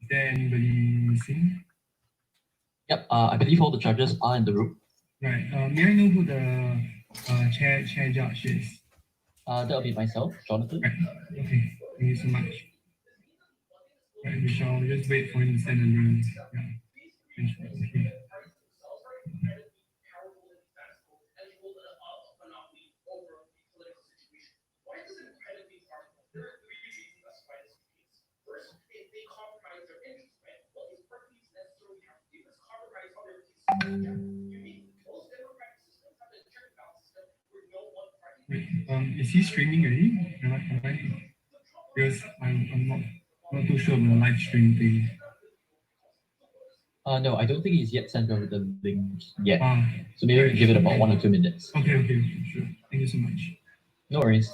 Is there anybody missing? Yep, I believe all the judges are in the room. Right. May I know who the chair judge is? That'll be myself, Jonathan. Right. Okay. Thank you so much. Right, we shall just wait for him to send the link. Yeah. Okay. Is he streaming already? Because I'm not too sure about the live stream thing. No, I don't think he's yet sent over the link yet. So maybe Right. we give it about 1 or 2 minutes. Okay, sure. Thank you so much. No worries.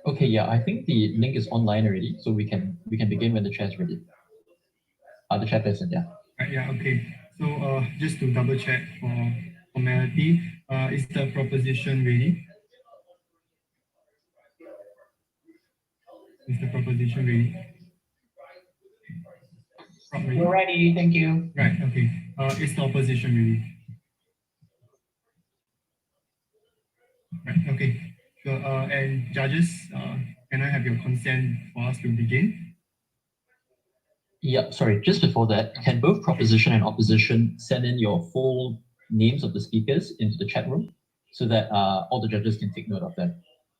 Okay, yeah, I think the link is online already, so we can begin when the chair is ready. The chairperson, yeah. Yeah, okay. So just to double check for formality, is the proposition ready? Is the proposition ready? We're ready, thank you. Right, okay. Is the opposition ready? Right, okay. So, and judges, can I have your consent for us to begin? Yeah, sorry, just before that, can both proposition and opposition send in your full names of the speakers into the chat room so that all the judges can take note of them?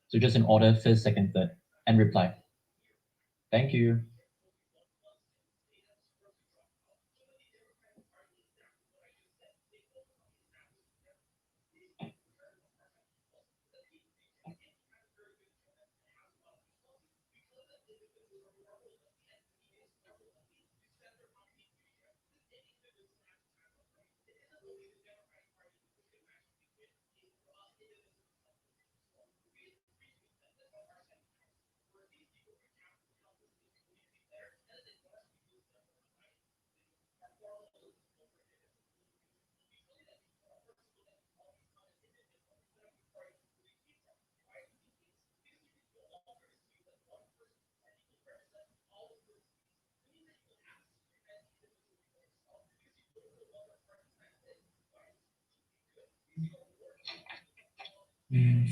So just in order, first, second, third, and reply. Thank you.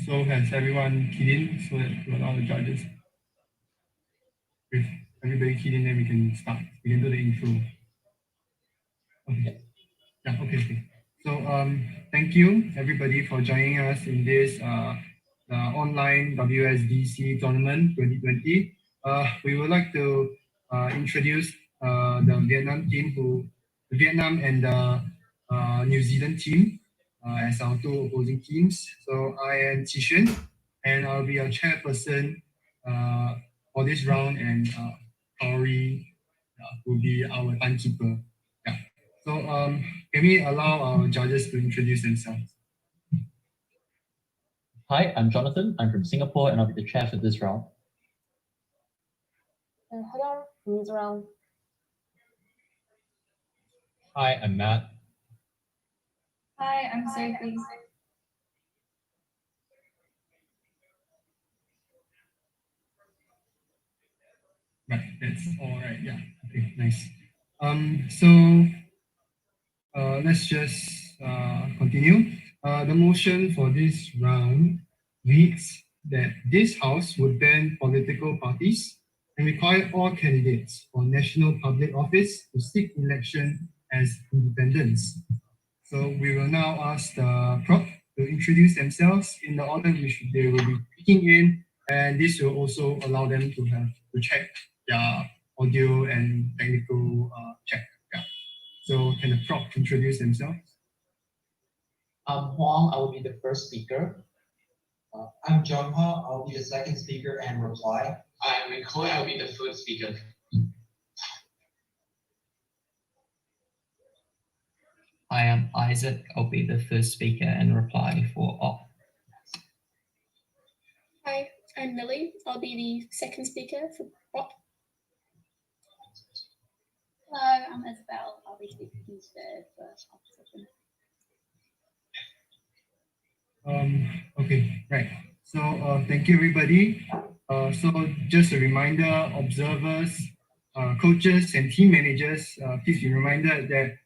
So has everyone keyed in so that we allow the judges? If everybody keyed in, then we can start. We can do the intro. Okay. Yeah, okay. So thank you everybody for joining us in this the online WSDC tournament 2020. We would like to introduce the Vietnam and the New Zealand team as our two opposing teams. So I am Qixuan, and I'll be a chairperson for this round, and Tori will be our timekeeper. Yeah. So can we allow our judges to introduce themselves? Hi, I'm Jonathan. I'm from Singapore, and I'll be the chair for this round. Hello, from Israel. Hi, I'm Matt. Hi, I'm Sophie. Right, that's all right. Yeah. Okay, nice. So let's just continue. The motion for this round reads that this House would ban political parties and require all candidates for national public office to seek election as independents. So we will now ask the prop to introduce themselves in the order in which they will be speaking in, and this will also allow them to check audio and technical check. Yeah. So can the prop introduce themselves? I'm Huang. I will be the first speaker. I'm John Ha. I'll be the second speaker and reply. I'm McCoy. I'll be the first speaker. I am Isaac. I'll be the first speaker and reply for op. Hi, I'm Millie. I'll be the second speaker for prop. Hello, I'm Isabel. I'll be speaking to the first opposition. Okay, right. So thank you, everybody. So just a reminder, observers, coaches, and team managers, please be reminded that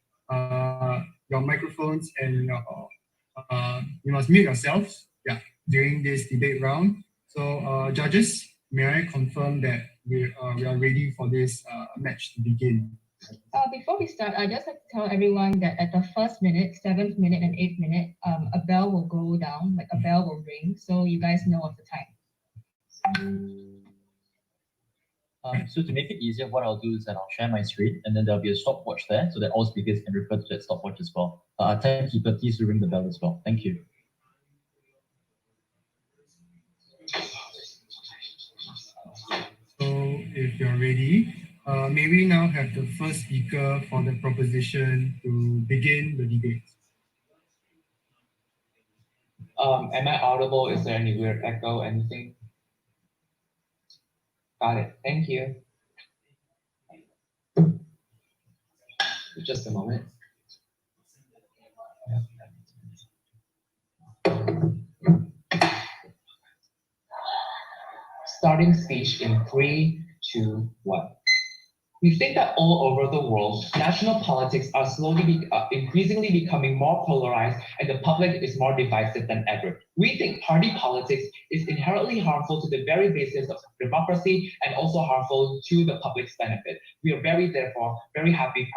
your microphones and you must mute yourselves, during this debate round. So judges, may I confirm that we are ready for this match to begin? Before we start, I just like to tell everyone that at the first minute, 7th minute, and 8th minute, a bell will go down, like a bell will ring, so you guys know of the time. So to make it easier, what I'll do is that I'll share my screen, and then there'll be a stopwatch there, so that all speakers can refer to that stopwatch as well. Timekeeper, please ring the bell as well. Thank you. So if you're ready, may we now have the first speaker for the proposition to begin the debate? Am I audible? Is there any weird echo, anything? Got it. Thank you. Just a moment. Starting speech in 3, 2, 1. We think that all over the world, national politics are increasingly becoming more polarized and the public is more divisive than ever. We think party politics is inherently harmful to the very basis of democracy and also harmful to the public's benefit. We are therefore very happy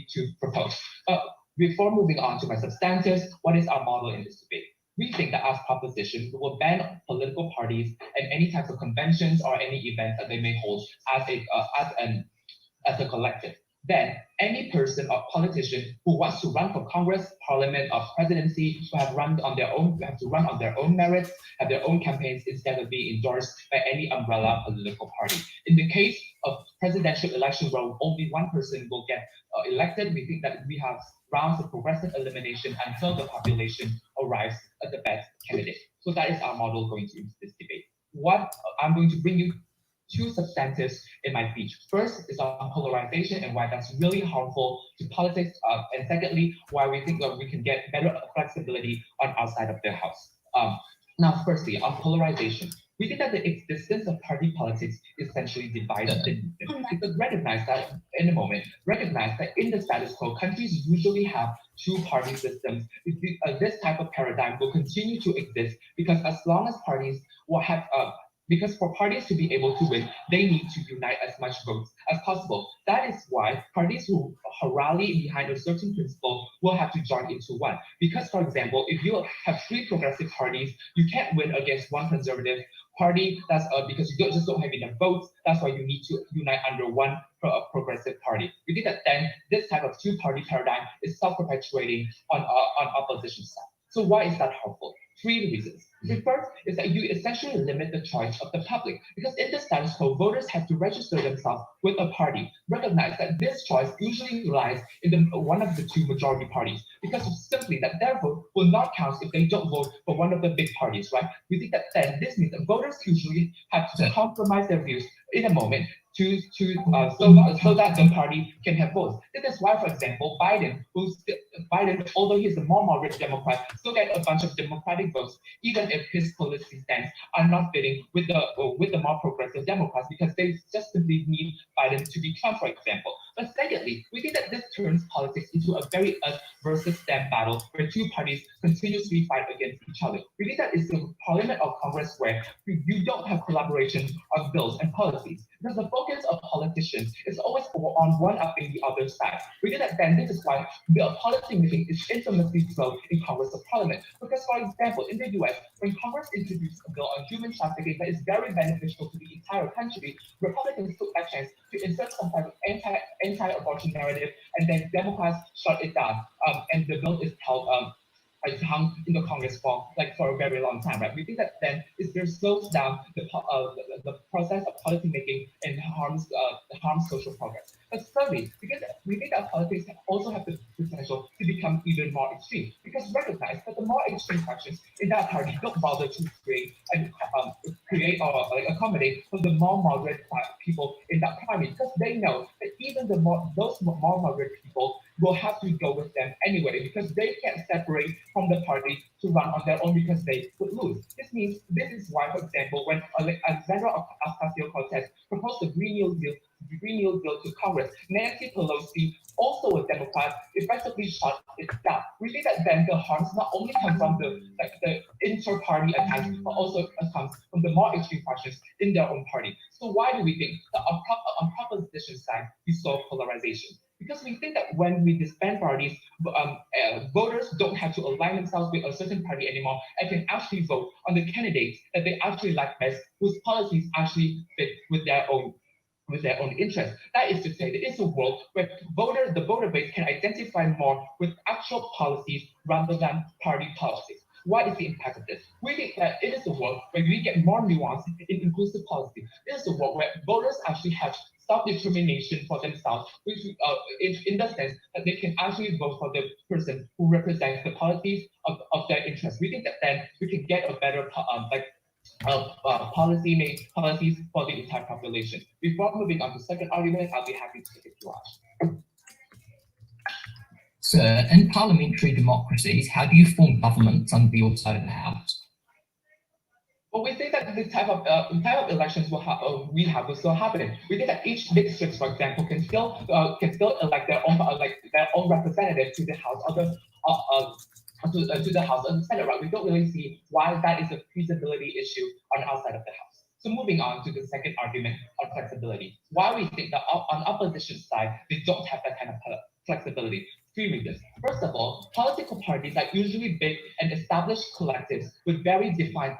to propose. Before moving on to my substantives, what is our model in this debate? We think that as proposition, we will ban political parties and any types of conventions or any events that they may hold as a collective. Then any person or politician who wants to run for Congress, Parliament, or presidency who have to run on their own merits, have their own campaigns instead of being endorsed by any umbrella political party. In the case of presidential election where only one person will get elected, we think that we have rounds of progressive elimination until the population arrives at the best candidate. So that is our model going into this debate. I'm going to bring you 2 substantives in my speech. First is on polarization and why that's really harmful to politics, and secondly, why we think that we can get better flexibility on our side of the house. Now, firstly, on polarization, we think that the existence of party politics essentially divides the nation. Because recognize that in the status quo, countries usually have 2-party systems. This type of paradigm will continue to exist because as long as parties will have because for parties to be able to win, they need to unite as much votes as possible. That is why parties who rally behind a certain principle will have to join into one. Because, for example, if you have 3 progressive parties, you can't win against one conservative party. That's because you just don't have enough votes. That's why you need to unite under one progressive party. We think that then this type of 2-party paradigm is self-perpetuating on opposition side. So why is that harmful? 3 reasons. The first is that you essentially limit the choice of the public because in the status quo, voters have to register themselves with a party. Recognize that this choice usually lies in one of the 2 majority parties because of simply that their vote will not count if they don't vote for one of the big parties, right? We think that then this means that voters usually have to compromise their views in a moment so that the party can have votes. This is why, for example, Biden, although he's a more moderate Democrat, still get a bunch of Democratic votes, even if his policy stance are not fitting with the more progressive Democrats, because they just simply need Biden to be Trump, for example. But secondly, we think that this turns politics into a very us versus them battle, where 2 parties continuously fight against each other. We think that if the Parliament or Congress Congress where you don't have collaboration on bills and policies. Because the focus of politicians is always on one-upping the other side. We did that then. This is why the policy making is infamously slow in Congress or Parliament. Because, for example, in the US, when Congress introduced a bill on human trafficking that is very beneficial to the entire country, Republicans took that chance to insert some type of anti-abortion narrative, and then Democrats shut it down. And the bill is held it's hung in the Congress for a very long time, right? We think that then there slows down the process of policy making and harms social progress. But thirdly, because we think that politics also have the potential to become even more extreme, because recognize that the more extreme factions in that party don't bother to create or accommodate for the more moderate people in that party, because they know that even those more moderate people will have to go with them anyway, because they can't separate from the party to run on their own because they would lose. This is why, for example, when Alexandria Ocasio-Cortez proposed the Green New Deal to Congress, Nancy Pelosi, also a Democrat, effectively shut it down. We think that then the harms not only come from the inter-party attacks, but also comes from the more extreme factions in their own party. So why do we think that on proposition side we saw polarization? Because we think that when we disband parties, voters don't have to align themselves with a certain party anymore and can actually vote on the candidates that they actually like best, whose policies actually fit with their own interests. That is to say, there is a world where the voter base can identify more with actual policies rather than party politics. What is the impact of this? We think that it is a world where we get more nuance in inclusive policy. It is a world where voters actually have self-determination for themselves, which in the sense that they can actually vote for the person who represents the policies of their interests. We think that then we can get a better policies for the entire population. Before moving on to the second argument, I'll be happy to take it to us. Sir, in parliamentary democracies, how do you form governments under your side of the house? Well, we think that the type of elections will still happen. We think that each district, for example, can still elect their own representative to the House of to the House and the Senate. Right? We don't really see why that is a feasibility issue on our side of the House. So moving on to the second argument on flexibility. Why we think that on opposition side they don't have that kind of flexibility. Three reasons. First of all, political parties are usually big and established collectives with very defined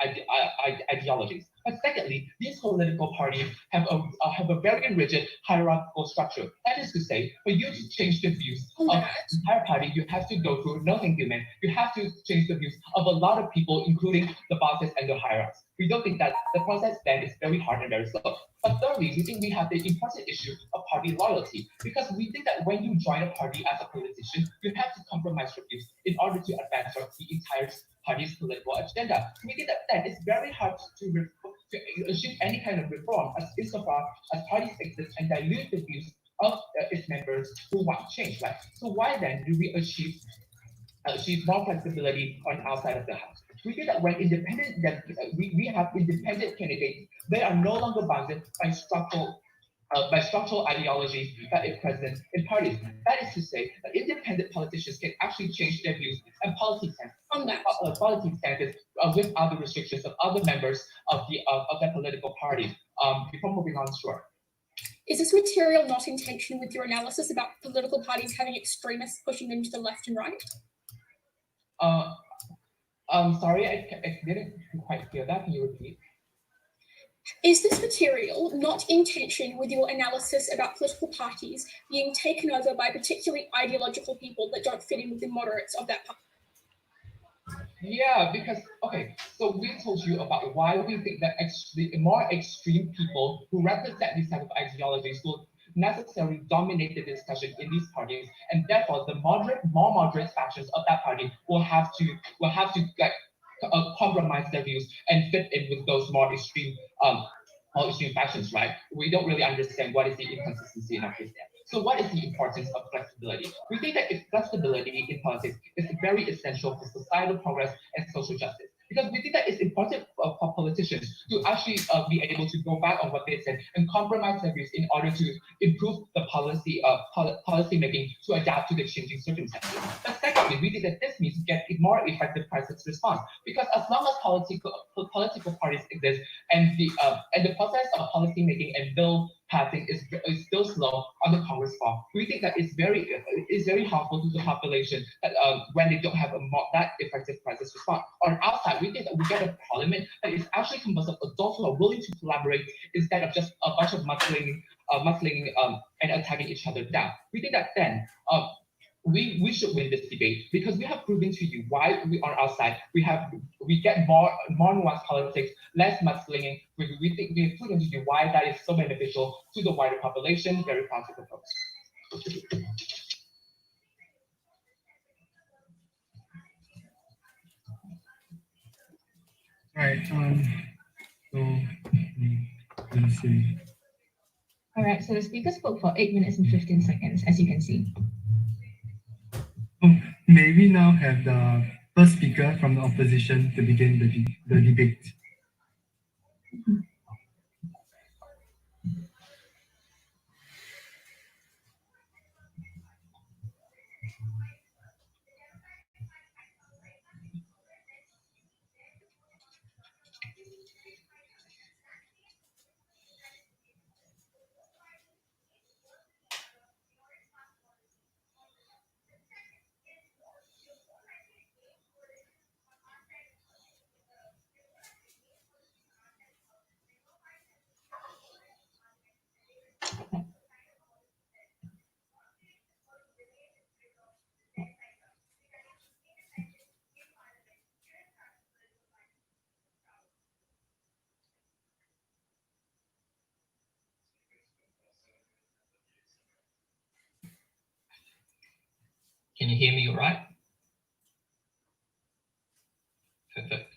ideologies. But secondly, these political parties have a very rigid hierarchical structure. That is to say, for you to change the views of the entire party, you have to go through, no thank you, man. You have to change the views of a lot of people, including the bosses and the hierarchs. We don't think that the process then is very hard and very slow. But thirdly, we think we have the important issue of party loyalty, because we think that when you join a party as a politician, you have to compromise your views in order to advance the entire party's political agenda. We think that then it's very hard to achieve any kind of reform insofar as parties exist and dilute the views of its members who want change, right? So why then do we achieve more flexibility on our side of the house? We think that when we have independent candidates, they are no longer bounded by structural ideologies that is present in parties. That is to say, that independent politicians can actually change their views and policy stances without the restrictions of other members of that political party. Before moving on, sure. Is this material not in tension with your analysis about political parties having extremists pushing them to the left and right? Sorry, I didn't quite hear that. Can you repeat? Is this material not in tension with your analysis about political parties being taken over by particularly ideological people that don't fit in with the moderates of that party? Yeah, because, okay, so we told you about why we think that the more extreme people who represent these type of ideologies will necessarily dominate the discussion in these parties, and therefore the more moderate factions of that party will have to compromise their views and fit in with those more extreme factions, right? We don't really understand what is the inconsistency in our case there. So what is the importance of flexibility? We think that flexibility in politics is very essential for societal progress and social justice. because we think that it's important for politicians to actually be able to go back on what they said and compromise their views in order to improve the policy making to adapt to the changing circumstances. But secondly, we think that this means get a more effective crisis response, because as long as political parties exist and the process of policy making and bill passing is still slow on the Congress floor, we think that it's very harmful to the population that, when they don't have that effective crisis response. On our side, we think that we get a parliament that is actually composed of adults who are willing to collaborate instead of just a bunch of mudslinging and attacking each other down. We think that then we should win this debate, because we have proven to you why we on our side we get more nuanced politics, less mudslinging. We think we have proven to you why that is so beneficial to the wider population. Very proud to propose. Right. Let's see. All right, so the speaker spoke for 8 minutes and 15 seconds, as you can see. May we now have the first speaker from the opposition to begin the debate? Can you hear me all right? Perfect.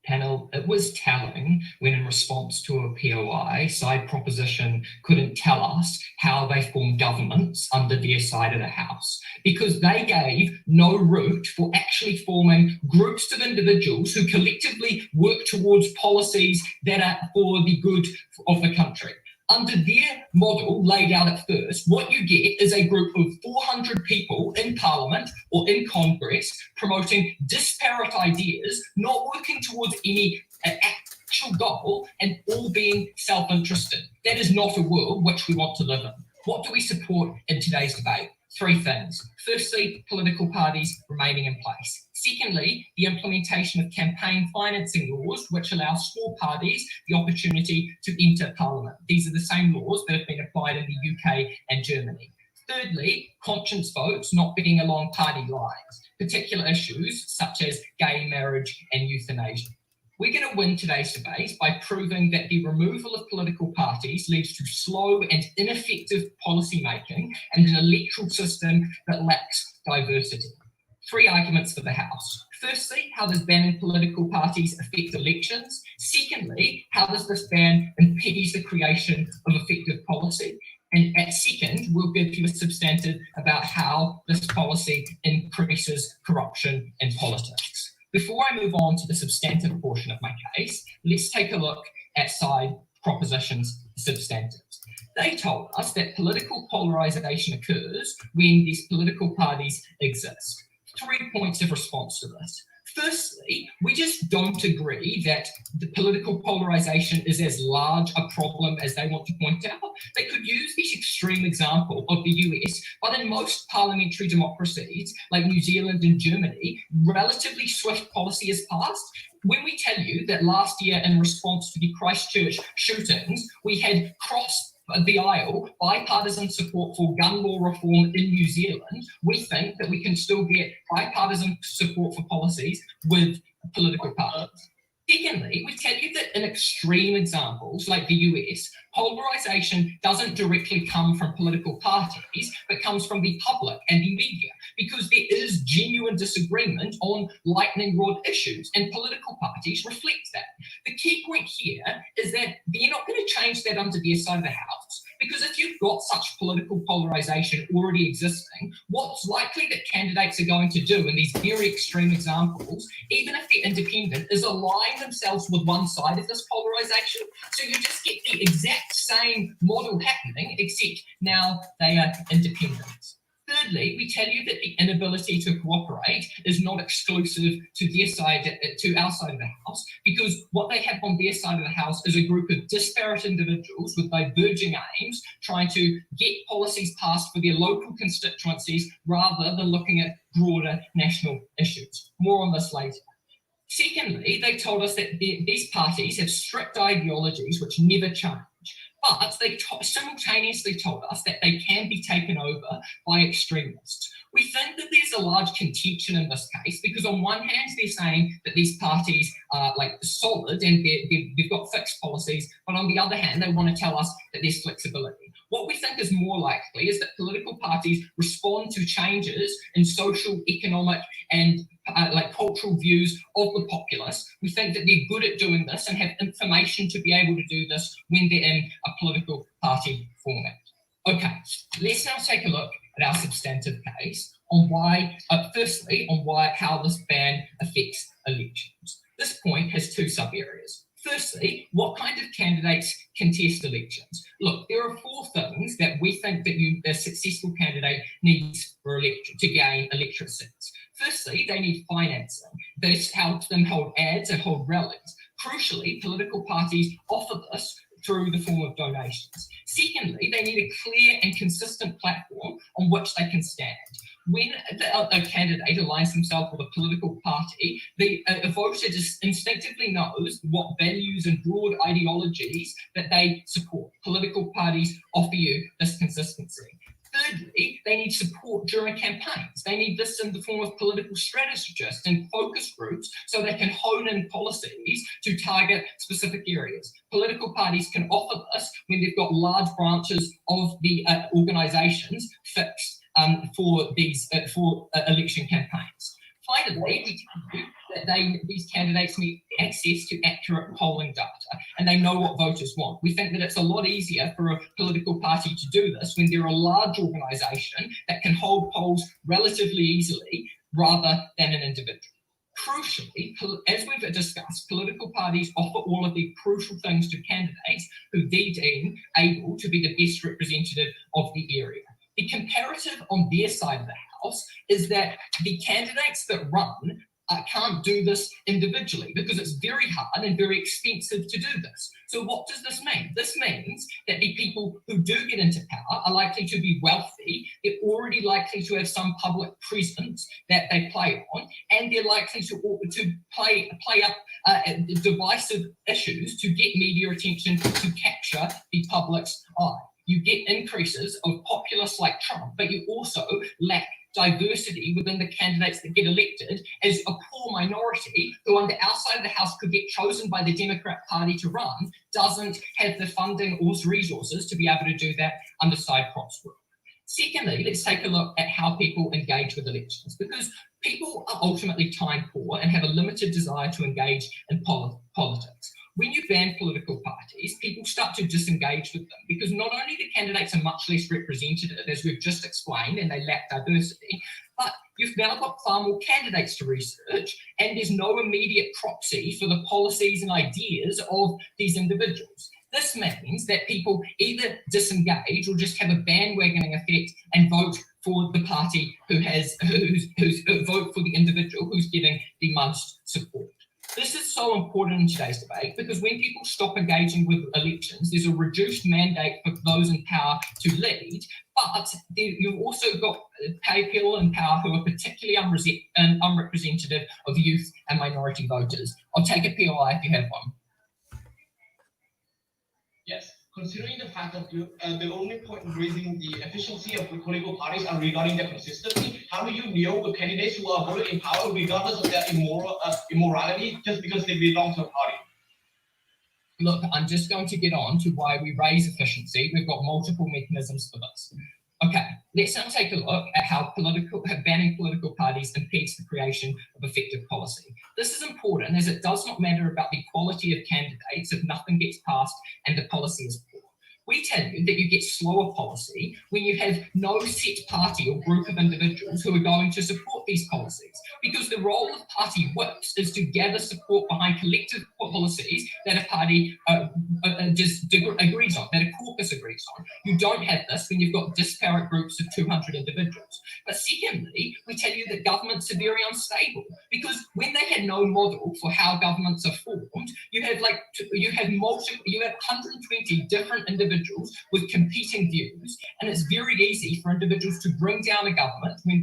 Panel, it was telling when in response to a POI, side proposition couldn't tell us how they form governments under their side of the house, because they gave no route for actually forming groups of individuals who collectively work towards policies that are for the good of the country. Under their model laid out at first, what you get is a group of 400 people in Parliament or in Congress promoting disparate ideas, not working towards any actual goal, and all being self-interested. That is not a world which we want to live in. What do we support in today's debate? Three things. Firstly, political parties remaining in place. Secondly, the implementation of campaign financing laws, which allow small parties the opportunity to enter Parliament. These are the same laws that have been applied in the UK and Germany. Thirdly, conscience votes not being along party lines, particular issues such as gay marriage and euthanasia. We're going to win today's debate by proving that the removal of political parties leads to slow and ineffective policy making and an electoral system that lacks diversity. Three arguments for the House. Firstly, how does banning political parties affect elections? Secondly, how does this ban impede the creation of effective policy? And at second, we'll give you a substantive about how this policy increases corruption in politics. Before I move on to the substantive portion of my case, let's take a look at side proposition's substantives. They told us that political polarisation occurs when these political parties exist. 3 points of response to this. Firstly, we just don't agree that the political polarisation is as large a problem as they want to point out. They could use this extreme example of the US, but in most parliamentary democracies, like New Zealand and Germany, relatively swift policy is passed. When we tell you that last year in response to the Christchurch shootings, we had crossed the aisle, bipartisan support for gun law reform in New Zealand, we think that we can still get bipartisan support for policies with political parties. Secondly, we tell you that in extreme examples like the US, polarisation doesn't directly come from political parties, but comes from the public and the media, because there is genuine disagreement on lightning rod issues, and political parties reflect that. The key point here is that they're not going to change that under their side of the house, because Because if you've got such political polarization already existing, what's likely that candidates are going to do in these very extreme examples, even if they're independent, is align themselves with one side of this polarization. So you just get the exact same model happening, except now they are independent. Thirdly, we tell you that the inability to cooperate is not exclusive to their side, to our side of the house, because what they have on their side of the house is a group of disparate individuals with diverging aims, trying to get policies passed for their local constituencies rather than looking at broader national issues. More on this later. Secondly, they told us that these parties have strict ideologies which never change. But they simultaneously told us that they can be taken over by extremists. We think that there's a large contention in this case because on one hand, they're saying that these parties are like solid and they've got fixed policies, but on the other hand, they want to tell us that there's flexibility. What we think is more likely is that political parties respond to changes in social, economic, and like cultural views of the populace. We think that they're good at doing this and have information to be able to do this when they're in a political party format. Okay, let's now take a look at our substantive case on why, firstly, on how this ban affects elections. This point has two sub-areas. Firstly, what kind of candidates contest elections? Look, there are four things that we think that a successful candidate needs for to gain electorate seats. Firstly, they need financing. This helps them hold ads and hold rallies. Crucially, political parties offer this through the form of donations. Secondly, they need a clear and consistent platform on which they can stand. When a candidate aligns himself with a political party, a voter just instinctively knows what values and broad ideologies that they support. Political parties offer you this consistency. Thirdly, they need support during campaigns. They need this in the form of political strategists and focus groups so they can hone in policies to target specific areas. Political parties can offer this when they've got large branches of the organisations fixed for election campaigns. Finally, we tell you that these candidates need access to accurate polling data and they know what voters want. We think that it's a lot easier for a political party to do this when they're a large organisation that can hold polls relatively easily rather than an individual. Crucially, as we've discussed, political parties offer all of the crucial things to candidates who they deem able to be the best representative of the area. The comparative on their side of the house is that the candidates that run can't do this individually because it's very hard and very expensive to do this. So what does this mean? This means that the people who do get into power are likely to be wealthy, they're already likely to have some public presence that they play on, and they're likely to play up divisive issues to get media attention to capture the public's eye. You get increases of populists like Trump, but you also lack diversity within the candidates that get elected as a poor minority who on the outside of the house could get chosen by the Democrat Party to run, doesn't have the funding or resources to be able to do that under side props work. Secondly, let's take a look at how people engage with elections, because people are ultimately time poor and have a limited desire to engage in politics. When you ban political parties, people start to disengage with them because not only the candidates are much less representative, as we've just explained, and they lack diversity, but you've now got far more candidates to research, and there's no immediate proxy for the policies and ideas of these individuals. This means that people either disengage or just have a bandwagoning effect and vote for the party who's vote for the individual who's getting the most support. This is so important in today's debate because when people stop engaging with elections, there's a reduced mandate for those in power to lead, but you've also got people in power who are particularly unrepresentative of youth and minority voters. I'll take a POI if you have one. Yes, considering the fact that the only point in raising the efficiency of the political parties are regarding their consistency, how do you know the candidates who are voted in power regardless of their immorality just because they belong to a party? Look, I'm just going to get on to why we raise efficiency. We've got multiple mechanisms for this. Okay, let's now take a look at how banning political parties impedes the creation of effective policy. This is important as it does not matter about the quality of candidates if nothing gets passed and the policy is poor. We tell you that you get slower policy when you have no set party or group of individuals who are going to support these policies. Because the role of party whips is to gather support behind collective policies that a party agrees on, that a caucus agrees on. You don't have this when you've got disparate groups of 200 individuals. But secondly, we tell you that governments are very unstable because when they had no model for how governments are formed, you have 120 different individuals with competing views, and it's very easy for individuals to bring down a government when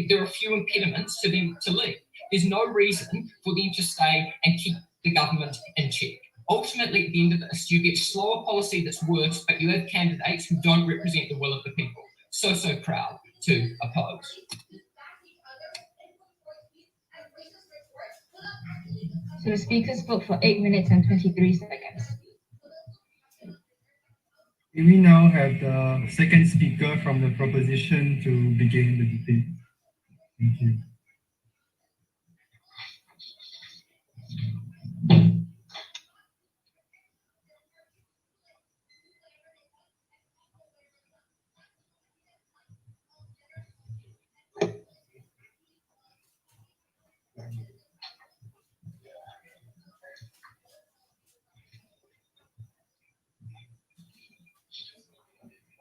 there are few impediments to them to lead. There's no reason for them to stay and keep the government in check. Ultimately, at the end of this, you get slower policy that's worse, but you have candidates who don't represent the will of the people. So proud to oppose. So the speakers spoke for 8 minutes and 23 seconds. We now have the second speaker from the proposition to begin the debate. Thank you.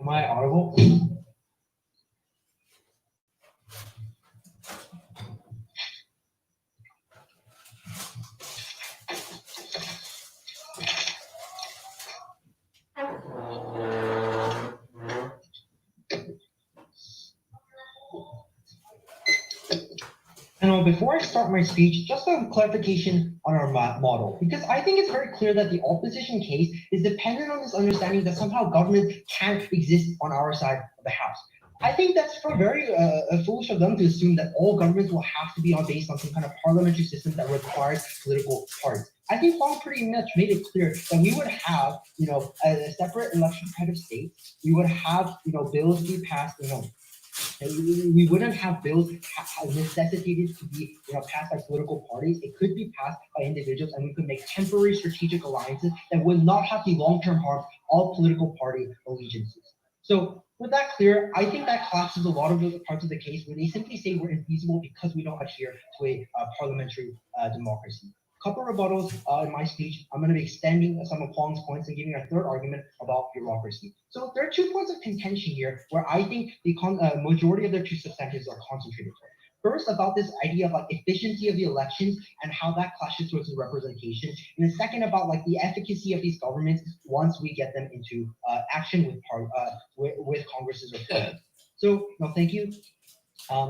Am I audible? Before I start my speech, just a clarification on our model, because I think it's very clear that the opposition case is dependent on this understanding that somehow government can't exist on our side of the house. I think that's very foolish of them to assume that all governments will have to be based on some kind of parliamentary system that requires political parties. I think Huang pretty much made it clear that we would have, a separate election kind of state. We would have, bills be passed, we wouldn't have bills necessitated to be passed by political parties. It could be passed by individuals, and we could make temporary strategic alliances that would not have the long-term harm all political party allegiances. So with that clear, I think that collapses a lot of those parts of the case where they simply say we're infeasible because we don't adhere to a parliamentary democracy. Couple rebuttals in my speech. I'm going to be extending some of Huang's points and giving a third argument about bureaucracy. So there are 2 points of contention here where I think the majority of their 2 substantives are concentrated. First, about this idea of efficiency of the elections and how that clashes towards the representation. And the second about the efficacy of these governments once we get them into action with Congress's reform. So no, thank you.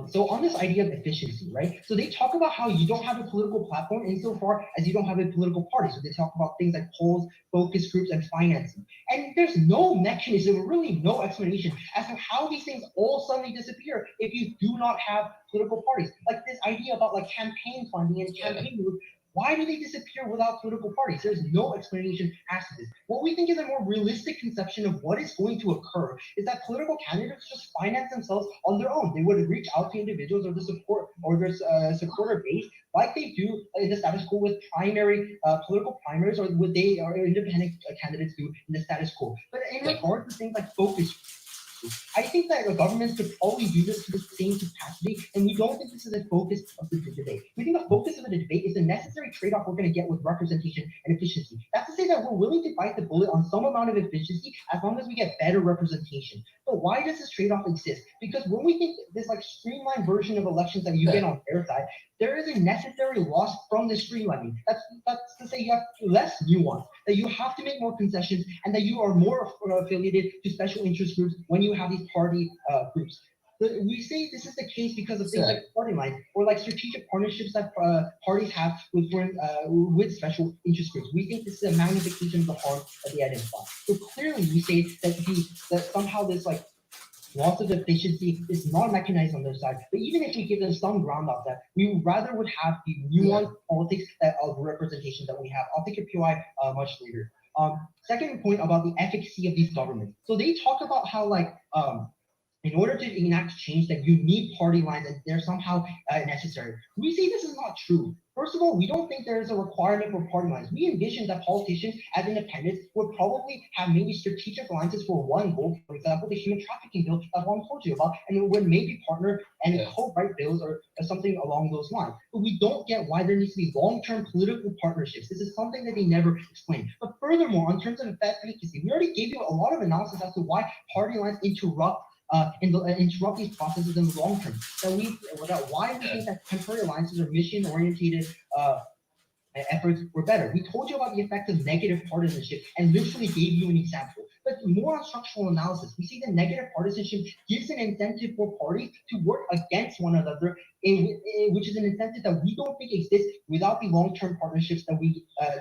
So on this idea of efficiency, right? So they talk about how you don't have a political platform insofar as you don't have a political party. So they talk about things like polls, focus groups, and financing. And there's no mechanism, really no explanation as to how these things all suddenly disappear if you do not have political parties. Like this idea about campaign funding and campaign groups. Why do they disappear without political parties? There's no explanation as to this. What we think is a more realistic conception of what is going to occur is that political candidates just finance themselves on their own. They would reach out to individuals or the support or their supporter base like they do in the status quo with primary political primaries or what they or independent candidates do in the status quo. But in regard to things like focus, I think that the governments could probably do this to the same capacity, and we don't think this is the focus of the debate. We think the focus of the debate is the necessary trade-off we're going to get with representation and efficiency. That's to say that we're willing to bite the bullet on some amount of efficiency as long as we get better representation. But why does this trade-off exist? Because when we think this streamlined version of elections that you get on their side, there is a necessary loss from the streamlining. That's to say you have less nuance, that you have to make more concessions, and that you are more affiliated to special interest groups when you have these party groups. We say this is the case because of things like party lines or strategic partnerships that parties have with special interest groups. We think this is a magnification of the harm that they identify. So clearly, we say that somehow this loss of efficiency is not mechanized on their side. But even if we give them some ground of that, we rather would have the nuanced politics of representation that we have. I'll take a POI much later. Second point about the efficacy of these governments. So they talk about how in order to enact change that you need party lines and they're somehow necessary. We say this is not true. First of all, we don't think there is a requirement for party lines. We envision that politicians as independents would probably have maybe strategic alliances for one goal, for example, the human trafficking bill that Juan told you about, and would maybe partner and co-write bills or something along those lines. But we don't get why there needs to be long-term political partnerships. This is something that they never explained. But furthermore, in terms of efficacy, we already gave you a lot of analysis as to why party lines interrupt these processes in the long term. Why we think that temporary alliances or mission-oriented efforts were better. We told you about the effect of negative partisanship and literally gave you an example. But more on structural analysis, we see that negative partisanship gives an incentive for parties to work against one another, which is an incentive that we don't think exists without the long-term partnerships that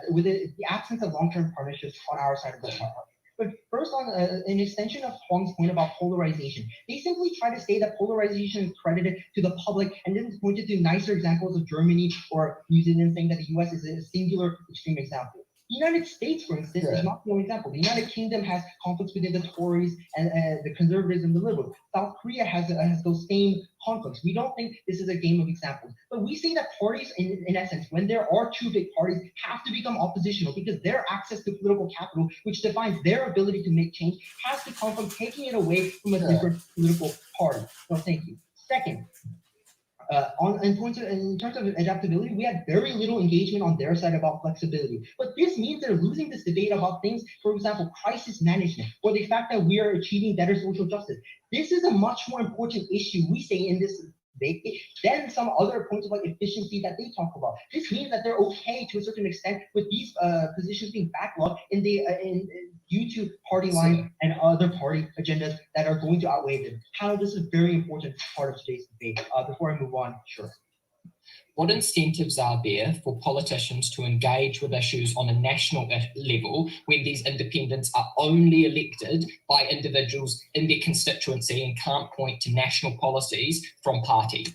with the absence of long-term partnerships on our side of the party. But first, on an extension of Huang's point about polarization, they simply try to say that polarization is credited to the public, and then pointed to nicer examples of Germany or New Zealand, saying that the US is a singular extreme example. The United States, for instance, is not the only example. The United Kingdom has conflicts within the Tories and the conservatives and the liberals. South Korea has those same conflicts. We don't think this is a game of examples. But we say that parties, in essence, when there are two big parties, have to become oppositional because their access to political capital, which defines their ability to make change, has to come from taking it away from a different political party. So thank you. Second, in terms of adaptability, we had very little engagement on their side about flexibility. But this means they're losing this debate about things, for example, crisis management, or the fact that we are achieving better social justice. This is a much more important issue, we say, in this debate than some other points of like efficiency that they talk about. This means that they're okay to a certain extent with these positions being backlogged due to party lines and other party agendas that are going to outweigh them. How this is a very important part of today's debate. Before I move on, sure. What incentives are there for politicians to engage with issues on a national level when these independents are only elected by individuals in their constituency and can't point to national policies from party?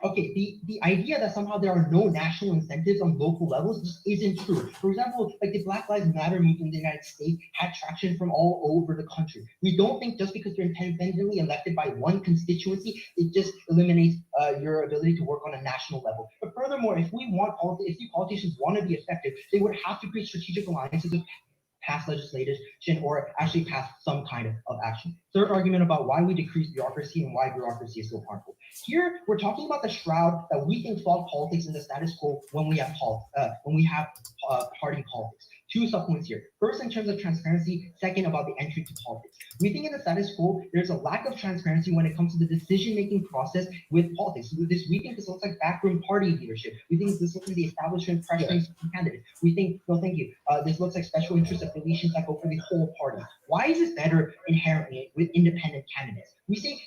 Okay, the idea that somehow there are no national incentives on local levels just isn't true. For example, like the Black Lives Matter movement in the United States had traction from all over the country. We don't think just because you're independently elected by one constituency, it just eliminates your ability to work on a national level. But furthermore, if the politicians want to be effective, they would have to create strategic alliances with pass legislation or actually pass some kind of action. Third argument about why we decrease bureaucracy and why bureaucracy is so harmful. Here, we're talking about the shroud that we think flawed politics in the status quo when we have party politics. Two subpoints here. First, in terms of transparency. Second, about the entry to politics. We think in the status quo, there's a lack of transparency when it comes to the decision-making process with politics. We think this looks like backroom party leadership. We think this looks like the establishment pressuring candidates. We think, no, thank you. This looks like special interest affiliations that go for the whole party. Why is this better inherently with independent candidates? We say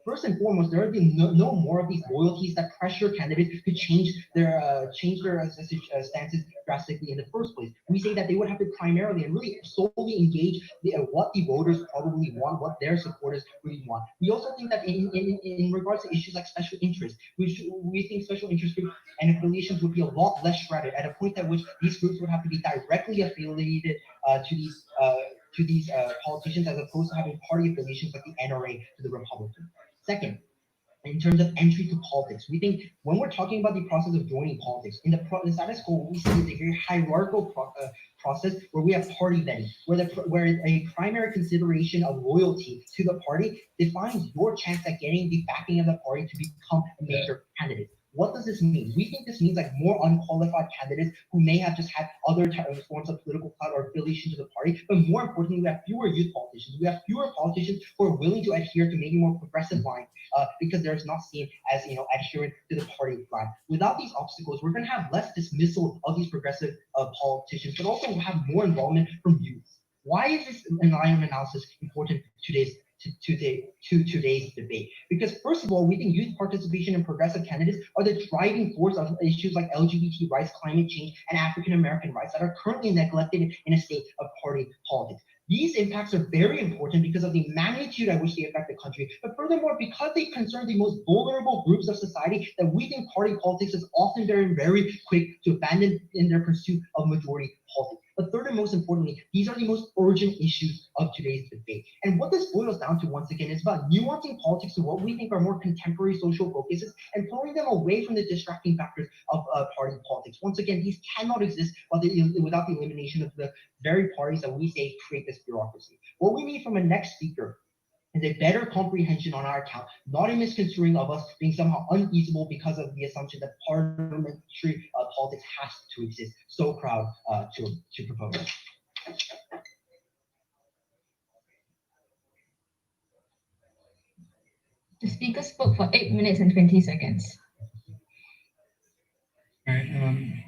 first and foremost, there are no more of these loyalties that pressure candidates to change their stances drastically in the first place. We say that they would have to primarily and really solely engage what the voters probably want, what their supporters really want. We also think that in regards to issues like special interest, we think special interest groups and affiliations would be a lot less shredded at a point at which these groups would have to be directly affiliated to these politicians as opposed to having party affiliations like the NRA to the Republicans. Second, in terms of entry to politics, we think when we're talking about the process of joining politics, in the status quo, we see is a very hierarchical process where we have party vetting, where a primary consideration of loyalty to the party defines your chance at getting the backing of the party to become a major candidate. What does this mean? We think this means like more unqualified candidates who may have just had other forms of political clout or affiliation to the party, but more importantly, we have fewer youth politicians. We have fewer politicians who are willing to adhere to maybe more progressive lines because they're not seen as adherent to the party line. Without these obstacles, we're going to have less dismissal of these progressive politicians, but also we'll have more involvement from youth. Why is this line of analysis important to today's debate? Because first of all, we think youth participation in progressive candidates are the driving force of issues like LGBT rights, climate change, and African American rights that are currently neglected in a state of party politics. These impacts are very important because of the magnitude at which they affect the country, but furthermore, because they concern the most vulnerable groups of society that we think party politics is often very quick to abandon in their pursuit of majority politics. But third and most importantly, these are the most urgent issues of today's debate. And what this boils down to, once again, is about nuancing politics to what we think are more contemporary social focuses and pulling them away from the distracting factors of party politics. Once again, these cannot exist without the elimination of the very parties that we say create this bureaucracy. What we need from a next speaker is a better comprehension on our account, not a misconstruing of us being somehow unfeasible because of the assumption that parliamentary politics has to exist. So proud to propose. The speaker spoke for 8 minutes and 20 seconds. Right.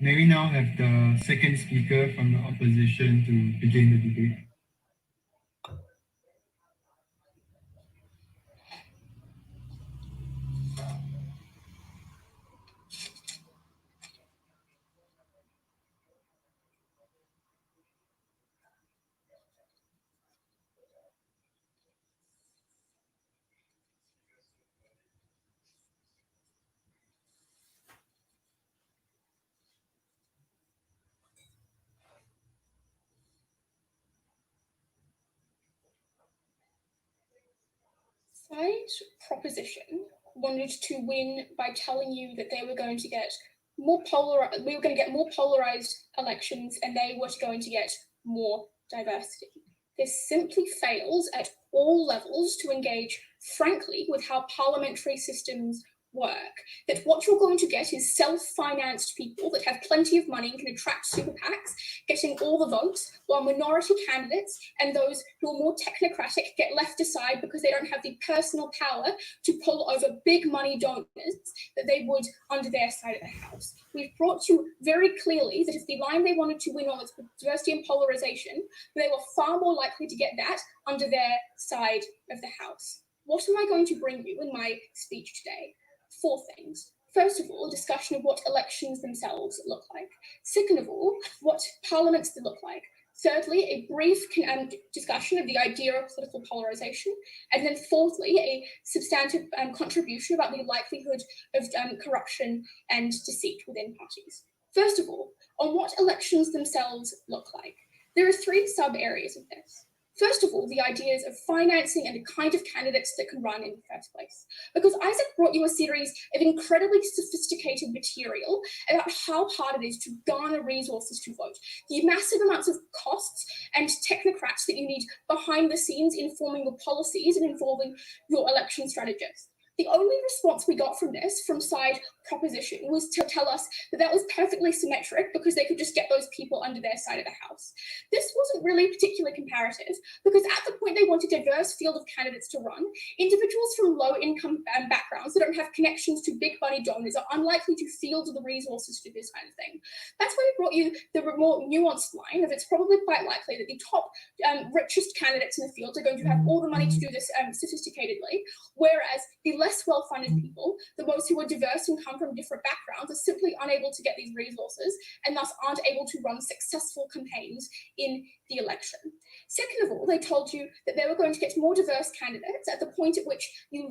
May we now have the second speaker from the opposition to begin the debate? Side proposition wanted to win by telling you that they were going to get more polarized elections and they were going to get more diversity. This simply fails at all levels to engage frankly with how parliamentary systems work. That what you're going to get is self-financed people that have plenty of money and can attract super PACs getting all the votes, while minority candidates and those who are more technocratic get left aside because they don't have the personal power to pull over big money donors that they would under their side of the house. We've brought you very clearly that if the line they wanted to win on was diversity and polarization, they were far more likely to get that under their side of the house. What am I going to bring you in my speech today? 4 things. First of all, a discussion of what elections themselves look like. Second of all, what parliaments look like. Thirdly, a brief discussion of the idea of political polarization. And then fourthly, a substantive contribution about the likelihood of corruption and deceit within parties. First of all, on what elections themselves look like. There are 3 sub-areas of this. First of all, the ideas of financing and the kind of candidates that can run in the first place. Because Isaac brought you a series of incredibly sophisticated material about how hard it is to garner resources to vote, the massive amounts of costs and technocrats that you need behind the scenes informing your policies and involving your election strategists. The only response we got from this, from side proposition, was to tell us that that was perfectly symmetric because they could just get those people under their side of the house. This wasn't really particularly comparative because at the point they want a diverse field of candidates to run, individuals from low income backgrounds that don't have connections to big money donors are unlikely to field the resources to do this kind of thing. That's why we brought you the more nuanced line of it's probably quite likely that the top richest candidates in the field are going to have all the money to do this sophisticatedly, whereas the less well-funded people, the ones who are diverse and come from different backgrounds, are simply unable to get these resources and thus aren't able to run successful campaigns in the election. Second of all, they told you that they were going to get more diverse candidates at the point at which you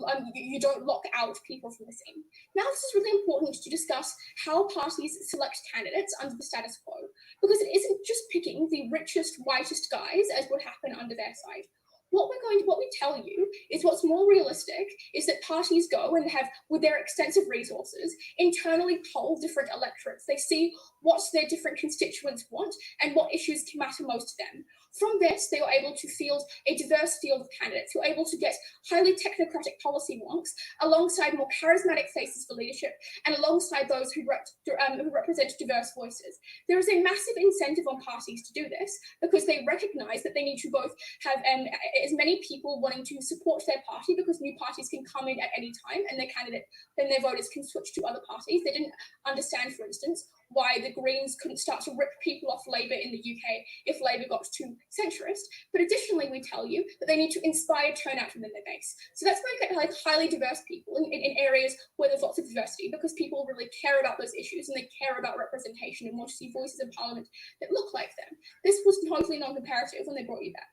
don't lock out people from the scene. Now, this is really important to discuss how parties select candidates under the status quo, because it isn't just picking the richest, whitest guys as would happen under their side. What we tell you is what's more realistic is that parties go and have, with their extensive resources, internally poll different electorates. They see what their different constituents want and what issues can matter most to them. From this, they are able to field a diverse field of candidates who are able to get highly technocratic policy wonks alongside more charismatic faces for leadership and alongside those who represent diverse voices. There is a massive incentive on parties to do this because they recognize that they need to both have as many people wanting to support their party because new parties can come in at any time and their voters can switch to other parties. They didn't understand, for instance, why the Greens couldn't start to rip people off Labour in the UK if Labour got too centrist. But additionally, we tell you that they need to inspire turnout within their base. So that's why you get like highly diverse people in areas where there's lots of diversity, because people really care about those issues and they care about representation and want to see voices in Parliament that look like them. This was totally non-comparative when they brought you that.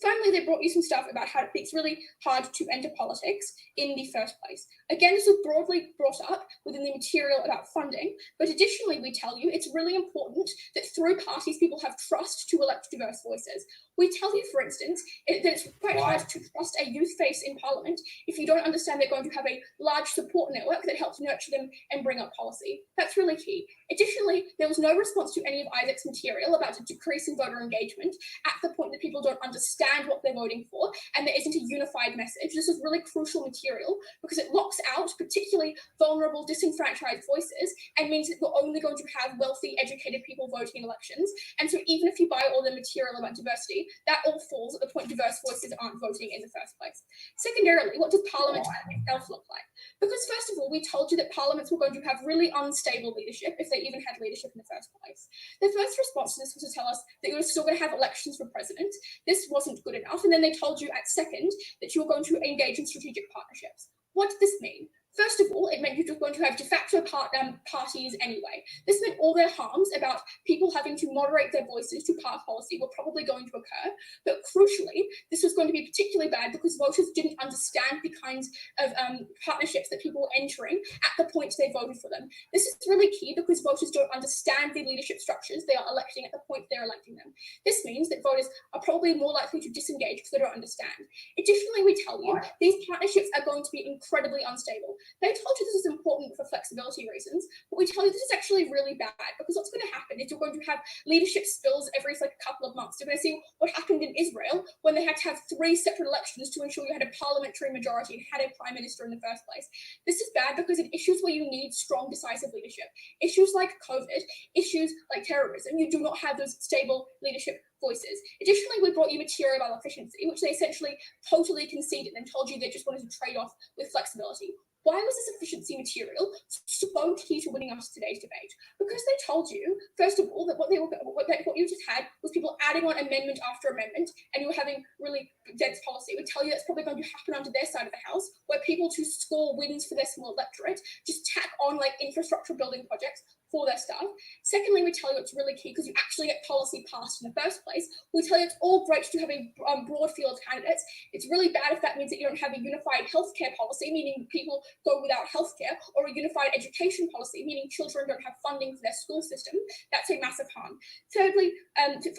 Finally, they brought you some stuff about how it's really hard to enter politics in the first place. Again, this was broadly brought up within the material about funding, but additionally, we tell you it's really important that through parties, people have trust to elect diverse voices. We tell you, for instance, that it's quite hard to trust a youth face in Parliament if you don't understand they're going to have a large support network that helps nurture them and bring up policy. That's really key. Additionally, there was no response to any of Isaac's material about a decrease in voter engagement at the point that people don't understand what they're voting for and there isn't a unified message. This is really crucial material because it locks out particularly vulnerable, disenfranchised voices and means that we're only going to have wealthy, educated people voting in elections. And so even if you buy all the material about diversity, that all falls at the point diverse voices aren't voting in the first place. Secondarily, what does Parliament itself look like? Because first of all, we told you that parliaments were going to have really unstable leadership if they even had leadership in the first place. The first response to this was to tell us that you were still going to have elections for president. This wasn't good enough. And then they told you at second that you were going to engage in strategic partnerships. What did this mean? First of all, it meant you're just going to have de facto parties anyway. This meant all their harms about people having to moderate their voices to pass policy were probably going to occur. But crucially, this was going to be particularly bad because voters didn't understand the kinds of partnerships that people were entering at the point they voted for them. This is really key because voters don't understand the leadership structures they are electing at the point they're electing them. This means that voters are probably more likely to disengage because they don't understand. Additionally, we tell you these partnerships are going to be incredibly unstable. They told you this is important for flexibility reasons, but we tell you this is actually really bad because what's going to happen is you're going to have leadership spills every a couple of months. You're going to see what happened in Israel when they had to have 3 separate elections to ensure you had a parliamentary majority and had a prime minister in the first place. This is bad because in issues where you need strong, decisive leadership, issues like COVID, issues like terrorism, you do not have those stable leadership voices. Additionally, we brought you material about efficiency, which they essentially totally conceded and told you they just wanted to trade off with flexibility. Why was this efficiency material so key to winning us today's debate? Because they told you, first of all, that what you just had was people adding on amendment after amendment, and you were having really dense policy. We tell you that's probably going to happen under their side of the house, where people to score wins for their small electorate just tack on like infrastructure building projects for their stuff. Secondly, we tell you it's really key because you actually get policy passed in the first place. We tell you it's all great to have a broad field of candidates. It's really bad if that means that you don't have a unified healthcare policy, meaning people go without healthcare, or a unified education policy, meaning children don't have funding for their school system. That's a massive harm. Thirdly,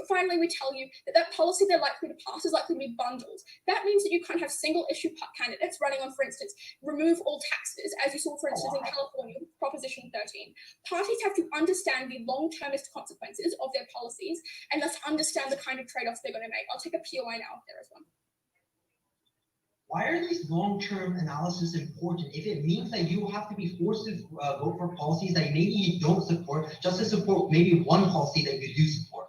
finally, we tell you that policy they're likely to pass is likely to be bundled. That means that you can't have single issue candidates running on, for instance, remove all taxes, as you saw, for instance, in California, Proposition 13. Parties have to understand the long-termist consequences of their policies and thus understand the kind of trade-offs they're going to make. I'll take a POI now if there is one. Why are these long-term analysis important if it means that you have to be forced to vote for policies that maybe you don't support just to support maybe one policy that you do support?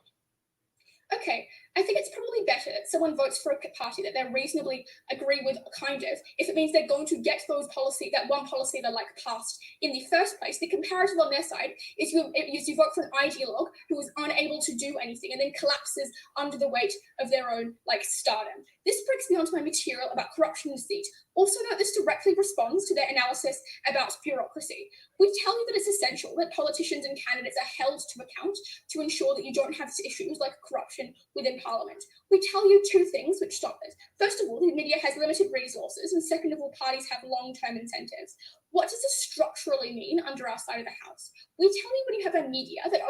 Okay, I think it's probably better that someone votes for a party that they reasonably agree with, kind of, if it means they're going to get that one policy they like passed in the first place. The comparative on their side is you vote for an ideologue who is unable to do anything and then collapses under the weight of their own stardom. This brings me onto my material about corruption and deceit. Also note this directly responds to their analysis about bureaucracy. We tell you that it's essential that politicians and candidates are held to account to ensure that you don't have issues like corruption within Parliament. We tell you 2 things which stop this. First of all, the media has limited resources, and second of all, parties have long-term incentives. What does this structurally mean under our side of the house? We tell you when you have a media that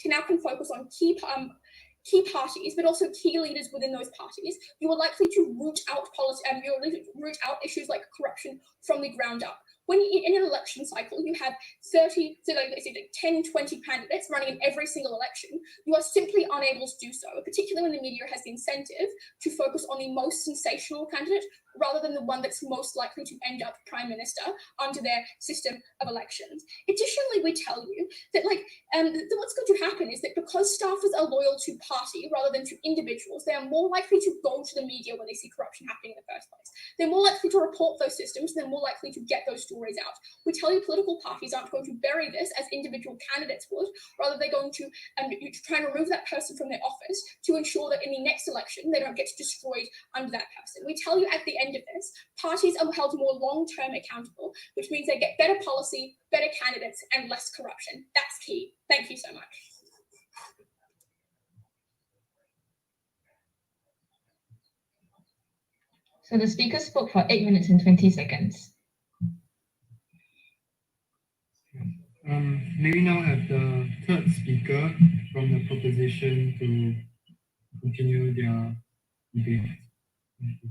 now can focus on key parties, but also key leaders within those parties, you are likely to root out issues like corruption from the ground up. When in an election cycle, you have 10, 20 candidates running in every single election, you are simply unable to do so, particularly when the media has the incentive to focus on the most sensational candidate rather than the one that's most likely to end up prime minister under their system of elections. Additionally, we tell you that what's going to happen is that because staffers are loyal to party rather than to individuals, they are more likely to go to the media when they see corruption happening in the first place. They're more likely to report those systems, and they're more likely to get those stories out. We tell you political parties aren't going to bury this as individual candidates would, rather they're going to try and remove that person from their office to ensure that in the next election they don't get destroyed under that person. We tell you at the end of this, parties are held more long-term accountable, which means they get better policy, better candidates, and less corruption. That's key. Thank you so much. So the speaker spoke for 8 minutes and 20 seconds. May we now have the third speaker from the proposition to continue their debate? Thank you.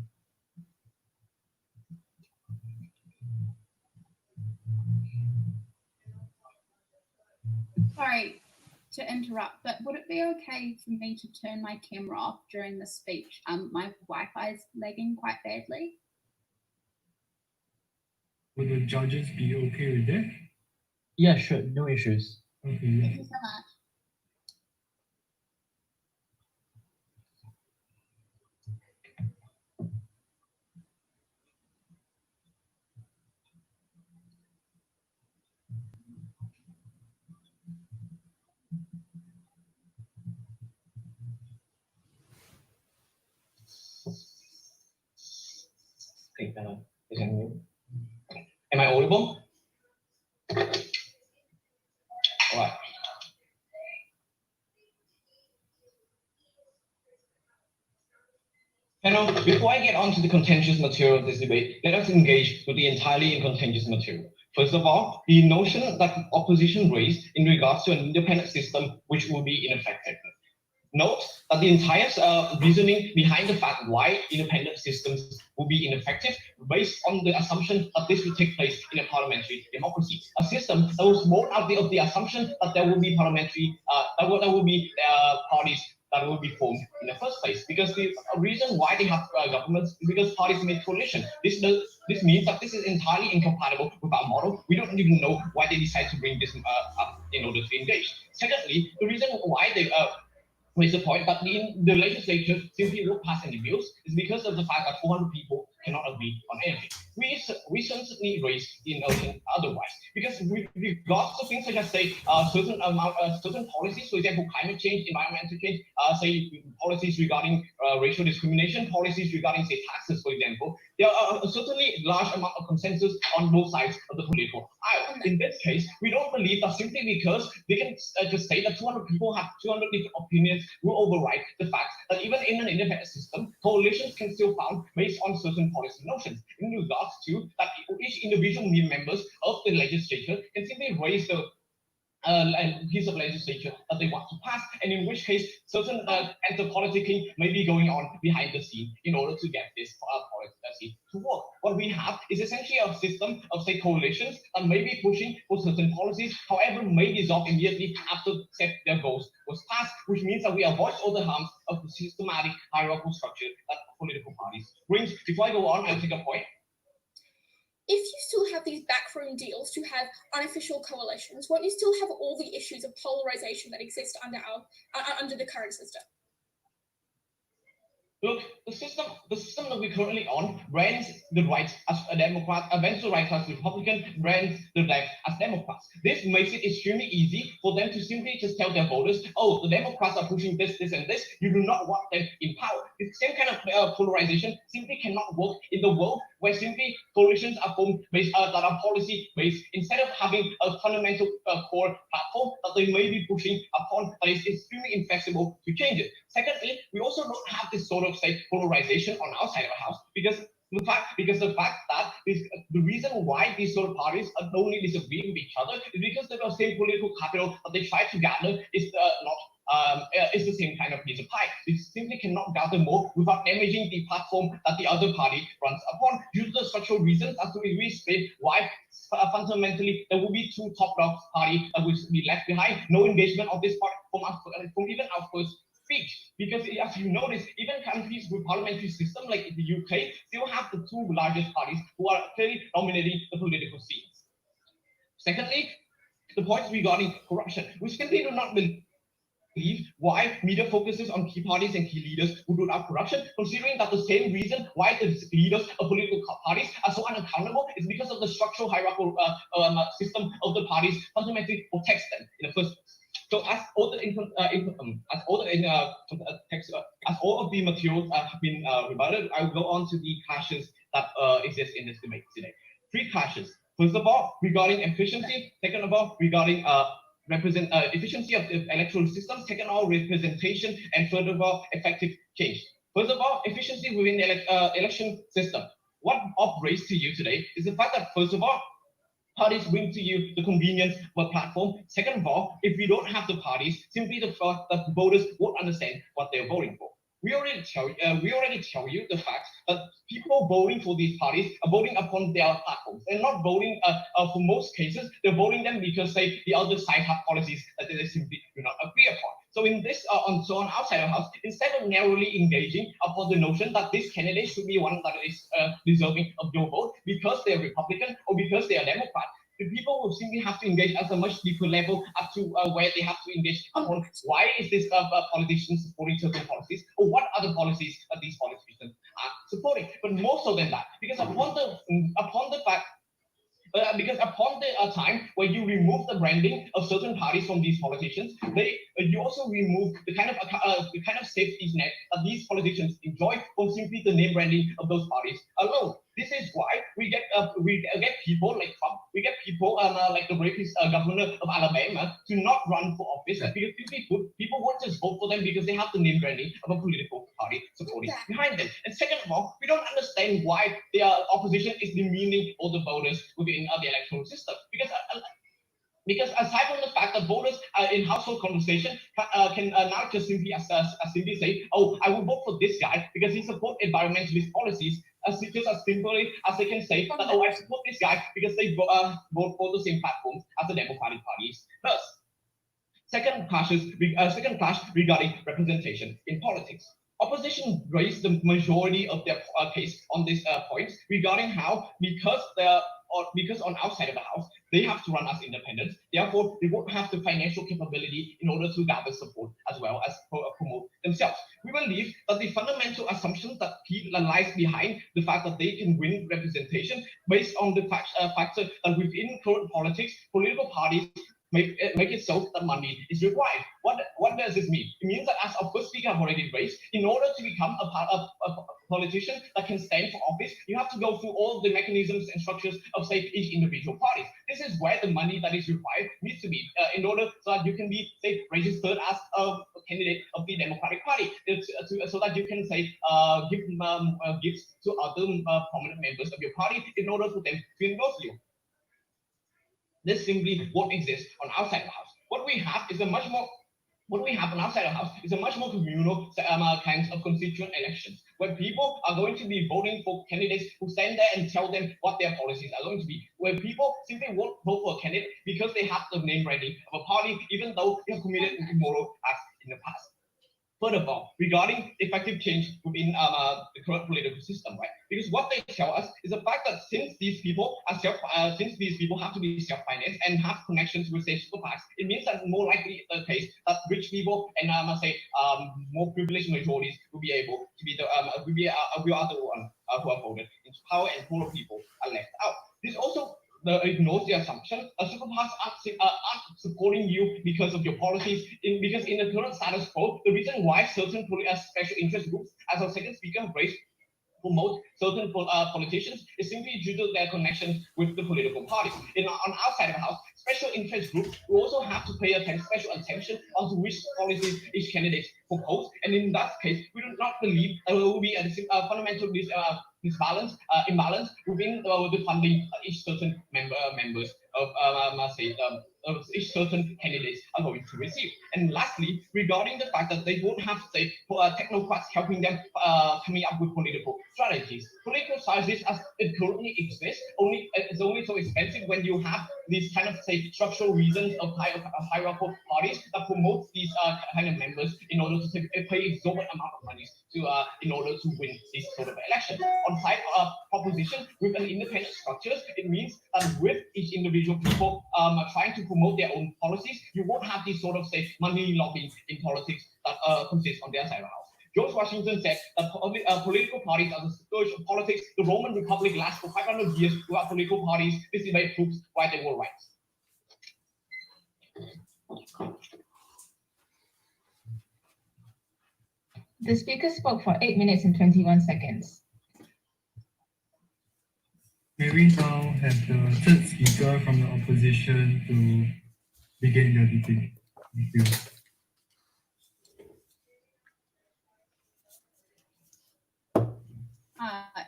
Sorry to interrupt, but would it be okay for me to turn my camera off during the speech? My Wi-Fi is lagging quite badly. Would the judges be okay with that? Yeah, sure, no issues. Okay. Thank you so much. Okay, am I audible? All right. Panel, before I get on to the contentious material of this debate, let us engage with the entirely incontentious material. First of all, the notion that opposition raised in regards to an independent system which will be ineffective. Note that the entire reasoning behind the fact why independent systems will be ineffective based on the assumption that this will take place in a parliamentary democracy, a system that was born out of the assumption that there will be parliamentary, parties that will be formed in the first place. Because the reason why they have governments is because parties make coalition. This means that this is entirely incompatible with our model. We don't even know why they decide to bring this up in order to engage. Secondly, the reason why they raise the point that the legislature simply won't pass any bills is because of the fact that 400 people cannot agree on anything. We certainly raise the notion otherwise, because with regards to things such as say certain policies, for example, climate change, environmental change, say policies regarding racial discrimination, policies regarding say taxes, for example, there are certainly large amount of consensus on both sides of the political aisle. In this case, we don't believe that simply because they can just say that 200 people have 200 different opinions will override the fact that even in an independent system, coalitions can still found based on certain policy notions. In regards to that, each individual members of the legislature can simply raise the piece of legislature that they want to pass, and in which case certain anti-politicking may be going on behind the scene in order to get this policy to work. What we have is essentially a system of say coalitions that may be pushing for certain policies, however may dissolve immediately after set their goals was passed, which means that we avoid all the harms of the systematic hierarchical structure that political parties brings. Before I go on, I'll take a point. If you still have these backroom deals to have unofficial coalitions, won't you still have all the issues of polarization that exist under the current system? Look, the system that we're currently on brands the right as a Democrat, brands the right as Republican, brands the left as Democrats. This makes it extremely easy for them to simply just tell their voters, oh, the Democrats are pushing this, this, and this. You do not want them in power. The same kind of polarization simply cannot work in the world where simply coalitions are formed based that are policy based, instead of having a fundamental core platform that they may be pushing upon that is extremely inflexible to change it. Secondly, we also don't have this sort of say polarization on our side of the house because the fact that the reason why these sort of parties are only disagreeing with each other is because the same political capital that they try to gather is is the same kind of piece of pie. They simply cannot gather more without damaging the platform that the other party runs upon. Due to the structural reasons as to illustrate why fundamentally there will be two top dog parties that will be left behind. No engagement of this part from even our first speech, because as you notice, even countries with parliamentary system like the UK still have the two largest parties who are clearly dominating the political scenes. Secondly, the points regarding corruption, we simply do not believe why media focuses on key parties and key leaders who do not corruption, considering that the same reason why the leaders of political parties are so unaccountable is because of the structural hierarchical system of the parties fundamentally protects them in the first place. So as all of the materials have been rebutted, I will go on to the clashes that exist in this debate today. Three clashes. First of all, regarding efficiency. Second of all, regarding efficiency of the electoral system. Second of all, representation, and third of all, effective change. First of all, efficiency within the election system. What operates to you today is the fact that, first of all, parties bring to you the convenience of a platform. Second of all, if we don't have the parties, simply the voters won't understand what they're voting for. We already tell you the fact that people voting for these parties are voting upon their platforms. They're not voting, for most cases, they're voting them because say the other side have policies that they simply do not agree upon. So in this, on outside of house, instead of narrowly engaging upon the notion that this candidate should be one that is deserving of your vote because they're Republican or because they are Democrat, the people will simply have to engage at a much deeper level up to where they have to engage upon why is this politician supporting certain policies or what other policies these politicians are supporting. But more so than that, because upon the fact because upon the time where you remove the branding of certain parties from these politicians, you also remove the kind of safety net that these politicians enjoy from simply the name branding of those parties alone. This is why we get people like Trump, we get people like the rapist governor of Alabama to not run for office because people won't just vote for them because they have the name branding of a political party supporting behind them. And second of all, we don't understand why the opposition is demeaning all the voters within the electoral system because aside from the fact that voters in household conversation can now just simply say, oh, I will vote for this guy because he supports environmentalist policies, just as simply as they can say that, oh, I support this guy because they vote for the same platforms as the Democratic parties. Thus, second clash regarding representation in politics. Opposition raised the majority of their case on this point regarding how because on outside of the house, they have to run as independents. Therefore, they won't have the financial capability in order to gather support as well as promote themselves. We believe that the fundamental assumption that lies behind the fact that they can win representation based on the factor that within current politics, political parties make it so that money is required. What does this mean? It means that, as our first speaker have already raised, in order to become a politician that can stand for office, you have to go through all the mechanisms and structures of, say, each individual party. This is where the money that is required needs to be in order so that you can be, say, registered as a candidate of the Democratic Party, so that you can, say, give gifts to other prominent members of your party in order for them to endorse you. This simply won't exist on outside the house. What we have on outside the house is a much more communal kinds of constituent elections, where people are going to be voting for candidates who stand there and tell them what their policies are going to be, where people simply won't vote for a candidate because they have the name branding of a party, even though they have committed immoral acts in the past. Furthermore, regarding effective change within the current political system, right? Because what they tell us is the fact that since these people have to be self-financed and have connections with, say, super PACs, it means that more likely the case that rich people and more privileged majorities will be able to be we are the one who are voted into power, and poorer people are left out. This also ignores the assumption that super PACs aren't supporting you because of your policies. Because in the current status quo, the reason why certain special interest groups, as our second speaker raised, promote certain politicians is simply due to their connections with the political parties. On outside of the house, special interest groups will also have to pay special attention onto which policies each candidate propose. And in that case, we do not believe there will be a fundamental imbalance within the funding each certain members of each certain candidates are going to receive. And lastly, regarding the fact that they won't have, say, technocrats helping them coming up with political strategies. Political strategies as it currently exists it's only so expensive when you have these kind of, say, structural reasons of hierarchical parties that promote these kind of members in order to pay exorbitant amount of money to in order to win this sort of election. On side proposition with an independent structures, it means that with each individual people trying to promote their own policies, you won't have this sort of, say, money lobbying in politics that consists on their side of the house. George Washington said that political parties are the scourge of politics. The Roman Republic lasts for 500 years without political parties. This debate proves why they were right. The speaker spoke for 8 minutes and 21 seconds. May we now have the third speaker from the opposition to begin the debate. Thank you.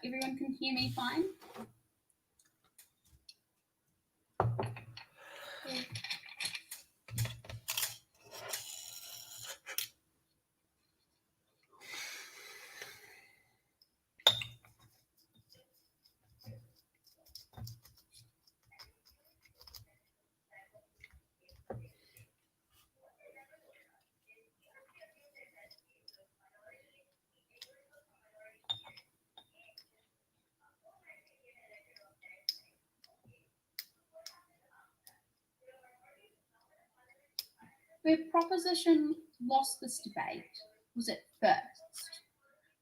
everyone can hear me fine? Where proposition lost this debate was at first,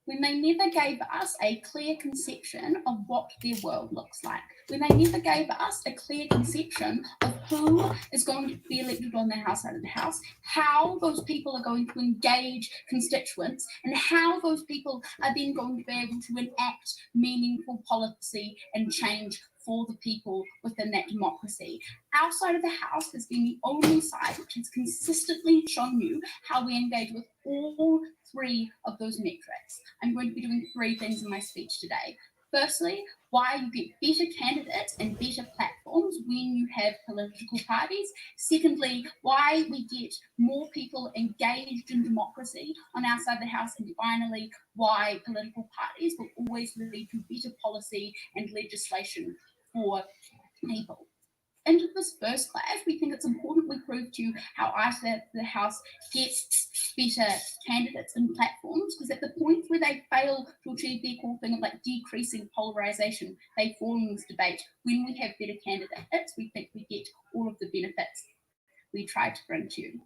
when they never gave us a clear conception of what their world looks like, when they never gave us a clear conception of who is going to be elected on their outside of the House, how those people are going to engage constituents, and how those people are then going to be able to enact meaningful policy and change for the people within that democracy. Our side of the House has been the only side which has consistently shown you how we engage with all three of those metrics. I'm going to be doing three things in my speech today. Firstly, why you get better candidates and better platforms when you have political parties. Secondly, why we get more people engaged in democracy on our side of the House. And finally, why political parties will always lead to better policy and legislation for people. Into this first clash, we think it's important we prove to you how our side of the House gets better candidates and platforms, because at the point where they fail to achieve their core thing of like decreasing polarization, they fall in this debate. When we have better candidates, we think we get all of the benefits we try to bring to you.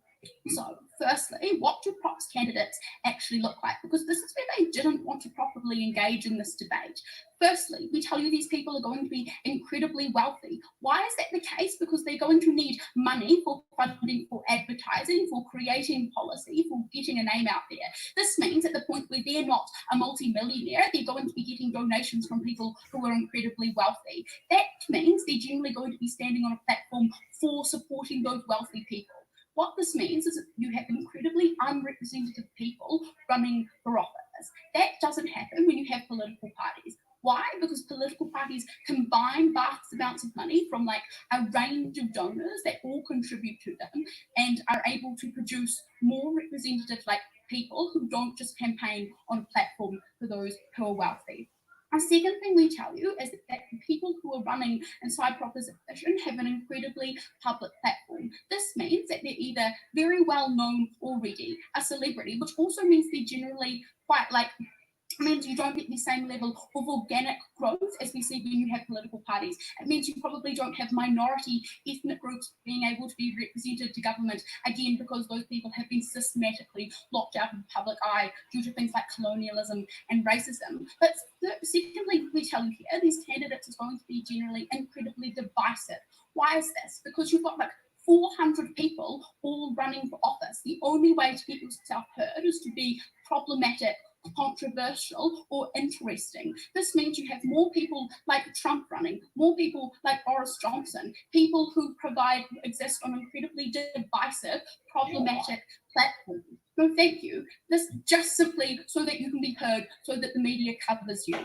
So firstly, what do props candidates actually look like? Because this is where they didn't want to properly engage in this debate. Firstly, we tell you these people are going to be incredibly wealthy. Why is that the case? Because they're going to need money for funding, for advertising, for creating policy, for getting a name out there. This means at the point where they're not a multi-millionaire, they're going to be getting donations from people who are incredibly wealthy. That means they're generally going to be standing on a platform for supporting those wealthy people. What this means is that you have incredibly unrepresentative people running for office. That doesn't happen when you have political parties. Why? Because political parties combine vast amounts of money from like a range of donors that all contribute to them and are able to produce more representative like people who don't just campaign on a platform for those who are wealthy. A second thing we tell you is that the people who are running inside proposition have an incredibly public platform. This means that they're either very well known already, a celebrity, which also means they're generally quite like, means you don't get the same level of organic growth as we see when you have political parties. It means you probably don't have minority ethnic groups being able to be represented to government, again, because those people have been systematically locked out of the public eye due to things like colonialism and racism. But secondly, we tell you here, these candidates are going to be generally incredibly divisive. Why is this? Because you've got like 400 people all running for office. The only way to get yourself heard is to be problematic, controversial, or interesting. This means you have more people like Trump running, more people like Boris Johnson, people who exist on incredibly divisive, problematic platforms. No, thank you. This just simply so that you can be heard, so that the media covers you.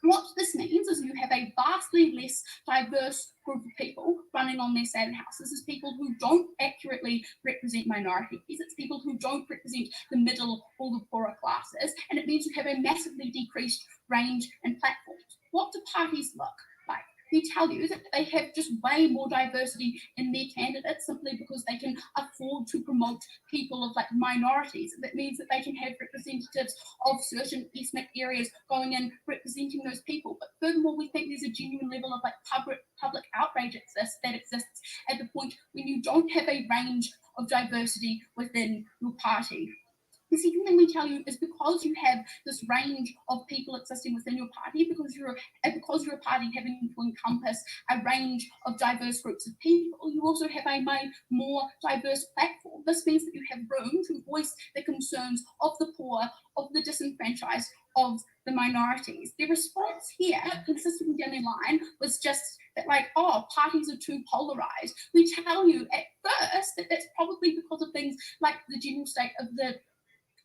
What this means is you have a vastly less diverse group of people running on their side of the House. This is people who don't accurately represent minorities. It's people who don't represent the middle or the poorer classes. And it means you have a massively decreased range and platforms. What do parties look like? We tell you that they have just way more diversity in their candidates simply because they can afford to promote people of like minorities. That means that they can have representatives of certain ethnic areas going in representing those people. But furthermore, we think there's a genuine level of like public outrage that exists at the point when you don't have a range of diversity within your party. The second thing we tell you is because you have this range of people existing within your party, because you're a party having to encompass a range of diverse groups of people, you also have a more diverse platform. This means that you have room to voice the concerns of the poor, of the disenfranchised, of the minorities. The response here, consistently down the line, was just that like, oh, parties are too polarized. We tell you at first that that's probably because of things like the general state of the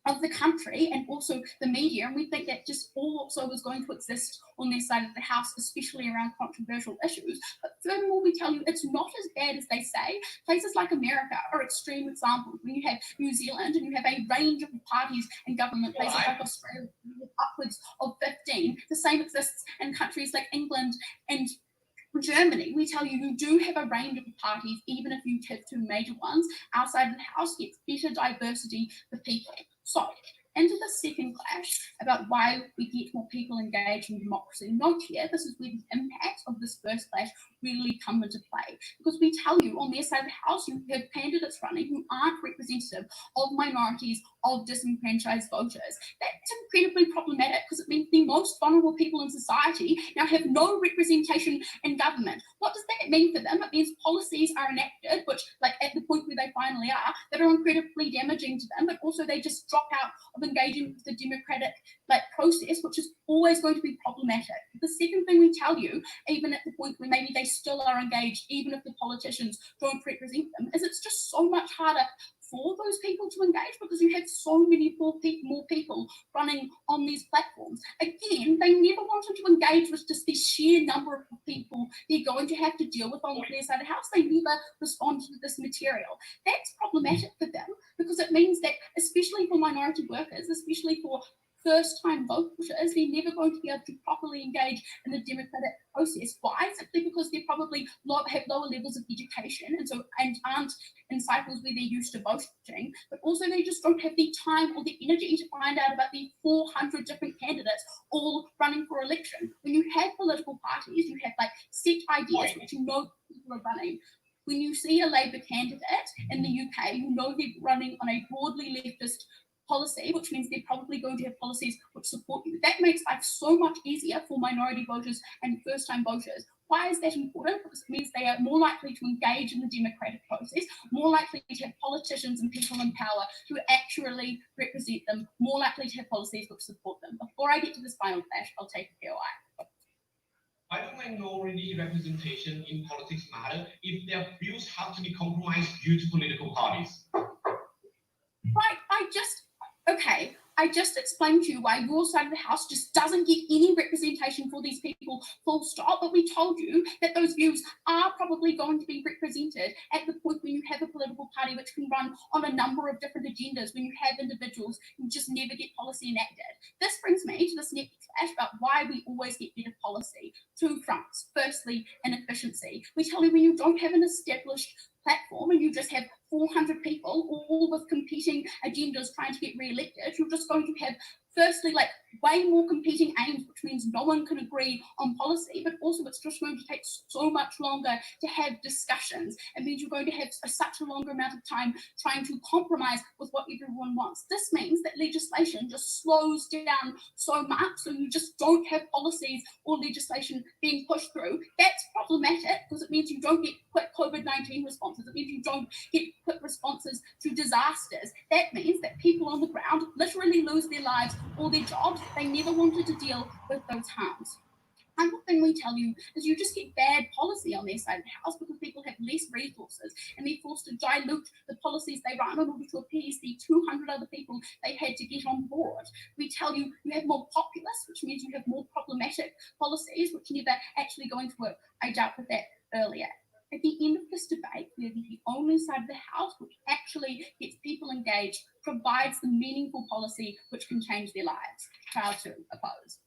of the country and also the media, and we think that just also is going to exist on their side of the house, especially around controversial issues. But furthermore, we tell you it's not as bad as they say. Places like America are extreme examples. When you have New Zealand and you have a range of parties and government, places like Australia with upwards of 15. The same exists in countries like England and Germany. We tell you you do have a range of parties, even if you have two major ones. Our side of the house gets better diversity for people. So, into the second clash about why we get more people engaged in democracy. Note here, this is where the impact of this first clash really come into play. Because we tell you on their side of the house, you have candidates running who aren't representative of minorities, of disenfranchised voters. That's incredibly problematic because it means the most vulnerable people in society now have no representation in government. What does that mean for them? It means policies are enacted, which, like at the point where they finally are, that are incredibly damaging to them, but also they just drop out of engaging with the democratic process, which is always going to be problematic. The second thing we tell you, even at the point where maybe they still are engaged, even if the politicians don't represent them, is it's just so much harder for those people to engage because you have so many more people running on these platforms. Again, they never wanted to engage with just the sheer number of people they're going to have to deal with on their side of the house. They never responded to this material. That's problematic for them because it means that, especially for minority workers, especially for first-time voters, they're never going to be able to properly engage in the democratic process. Why? Simply because they probably have lower levels of education and aren't in cycles where they're used to voting, but also they just don't have the time or the energy to find out about the 400 different candidates all running for election. When you have political parties, you have set ideas which you know people are running. When you see a Labour candidate in the UK, you know they're running on a broadly leftist policy, which means they're probably going to have policies which support you. That makes life so much easier for minority voters and first-time voters. Why is that important? Because it means they are more likely to engage in the democratic process, more likely to have politicians and people in power who actually represent them, more likely to have policies which support them. Before I get to this final clash, I'll take a POI. Why do minority representation in politics matter if their views have to be compromised due to political parties? Right, I just explained to you why your side of the house just doesn't get any representation for these people, full stop, but we told you that those views are probably going to be represented at the point when you have a political party which can run on a number of different agendas, when you have individuals who just never get policy enacted. This brings me to this next clash about why we always get better policy. Two fronts. Firstly, inefficiency. We tell you when you don't have an established platform and you just have 400 people all with competing agendas trying to get re-elected, you're just going to have firstly way more competing aims, which means no one can agree on policy, but also it's just going to take so much longer to have discussions. It means you're going to have such a longer amount of time trying to compromise with what everyone wants. This means that legislation just slows down so much, so you just don't have policies or legislation being pushed through. That's problematic because it means you don't get quick COVID-19 responses. It means you don't get quick responses to disasters. That means that people on the ground literally lose their lives or their jobs. They never wanted to deal with those harms. Another thing we tell you is you just get bad policy on their side of the house because people have less resources and they're forced to dilute the policies they run in order to appease the 200 other people they had to get on board. We tell you you have more populace, which means you have more problematic policies, which never actually going to work. I dealt with that earlier. At the end of this debate, we're the only side of the house which actually gets people engaged, provides the meaningful policy which can change their lives. Proud to oppose.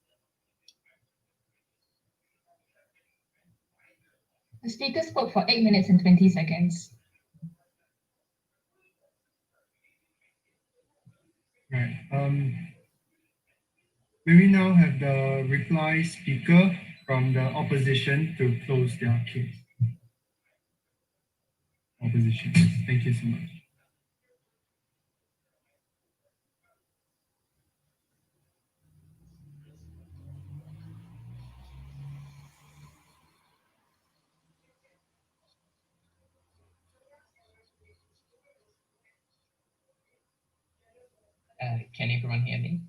The speaker spoke for 8 minutes and 20 seconds. Right. May we now have the reply speaker from the opposition to close their case? Opposition. Thank you so much. Can everyone hear me?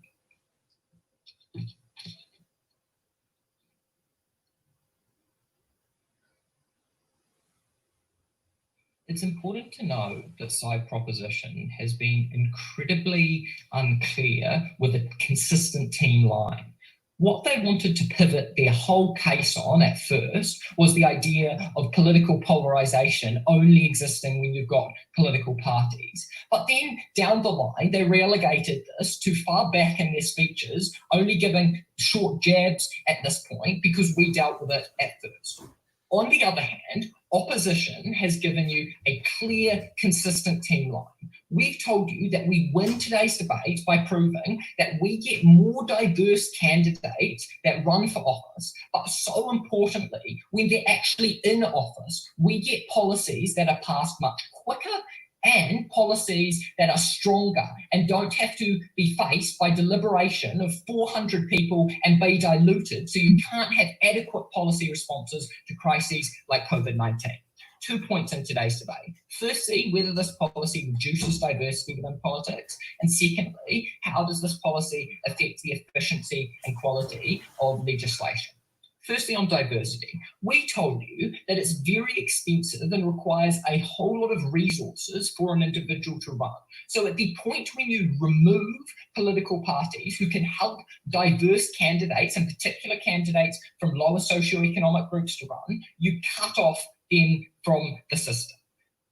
it's important to know that side proposition has been incredibly unclear with a consistent team line. What they wanted to pivot their whole case on at first was the idea of political polarization only existing when you've got political parties. But then down the line, they relegated this to far back in their speeches, only giving short jabs at this point because we dealt with it at first. On the other hand, opposition has given you a clear, consistent team line. We've told you that we win today's debate by proving that we get more diverse candidates that run for office, but so importantly, when they're actually in office, we get policies that are passed much quicker and policies that are stronger and don't have to be faced by deliberation of 400 people and be diluted, so you can't have adequate policy responses to crises like COVID-19. 2 points in today's debate. Firstly, whether this policy reduces diversity within politics, and secondly, how does this policy affect the efficiency and quality of legislation? Firstly, on diversity, we told you that it's very expensive and requires a whole lot of resources for an individual to run. So at the point when you remove political parties who can help diverse candidates, and particular candidates from lower socioeconomic groups to run, you cut off them from the system.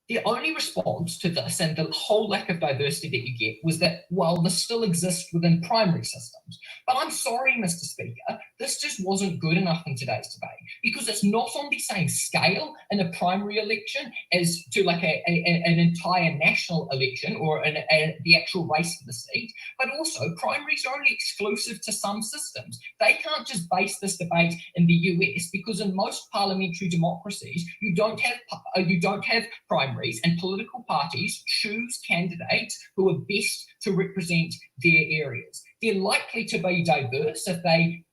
The only response to this and the whole lack of diversity that you get was that, well, this still exists within primary systems. But I'm sorry, Mr. Speaker, this just wasn't good enough in today's debate because it's not on the same scale in a primary election as to like an entire national election or the actual race for the seat. But also, primaries are only exclusive to some systems. They can't just base this debate in the US because in most parliamentary democracies, you don't have primaries. And political parties choose candidates who are best to represent their areas. They're likely to be diverse if they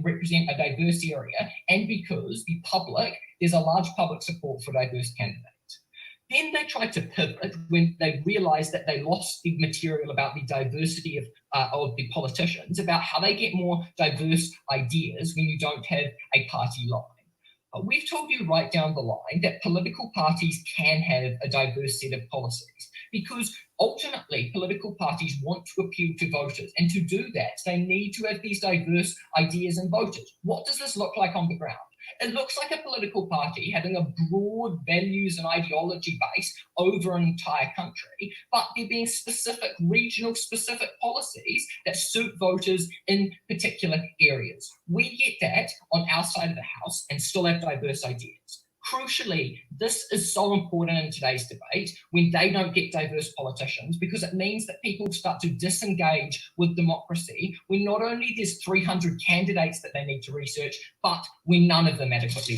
represent a diverse area, and because there's a large public support for diverse candidates. Then they tried to pivot when they realized that they lost the material about the diversity of the politicians, about how they get more diverse ideas when you don't have a party line. We've told you right down the line that political parties can have a diverse set of policies because ultimately political parties want to appeal to voters, and to do that they need to have these diverse ideas and voters. What does this look like on the ground? It looks like a political party having a broad values and ideology base over an entire country, but there being specific, regional specific policies that suit voters in particular areas. We get that on our side of the house and still have diverse ideas. Crucially, this is so important in today's debate when they don't get diverse politicians, because it means that people start to disengage with democracy when not only there's 300 candidates that they need to research, but when none of them adequately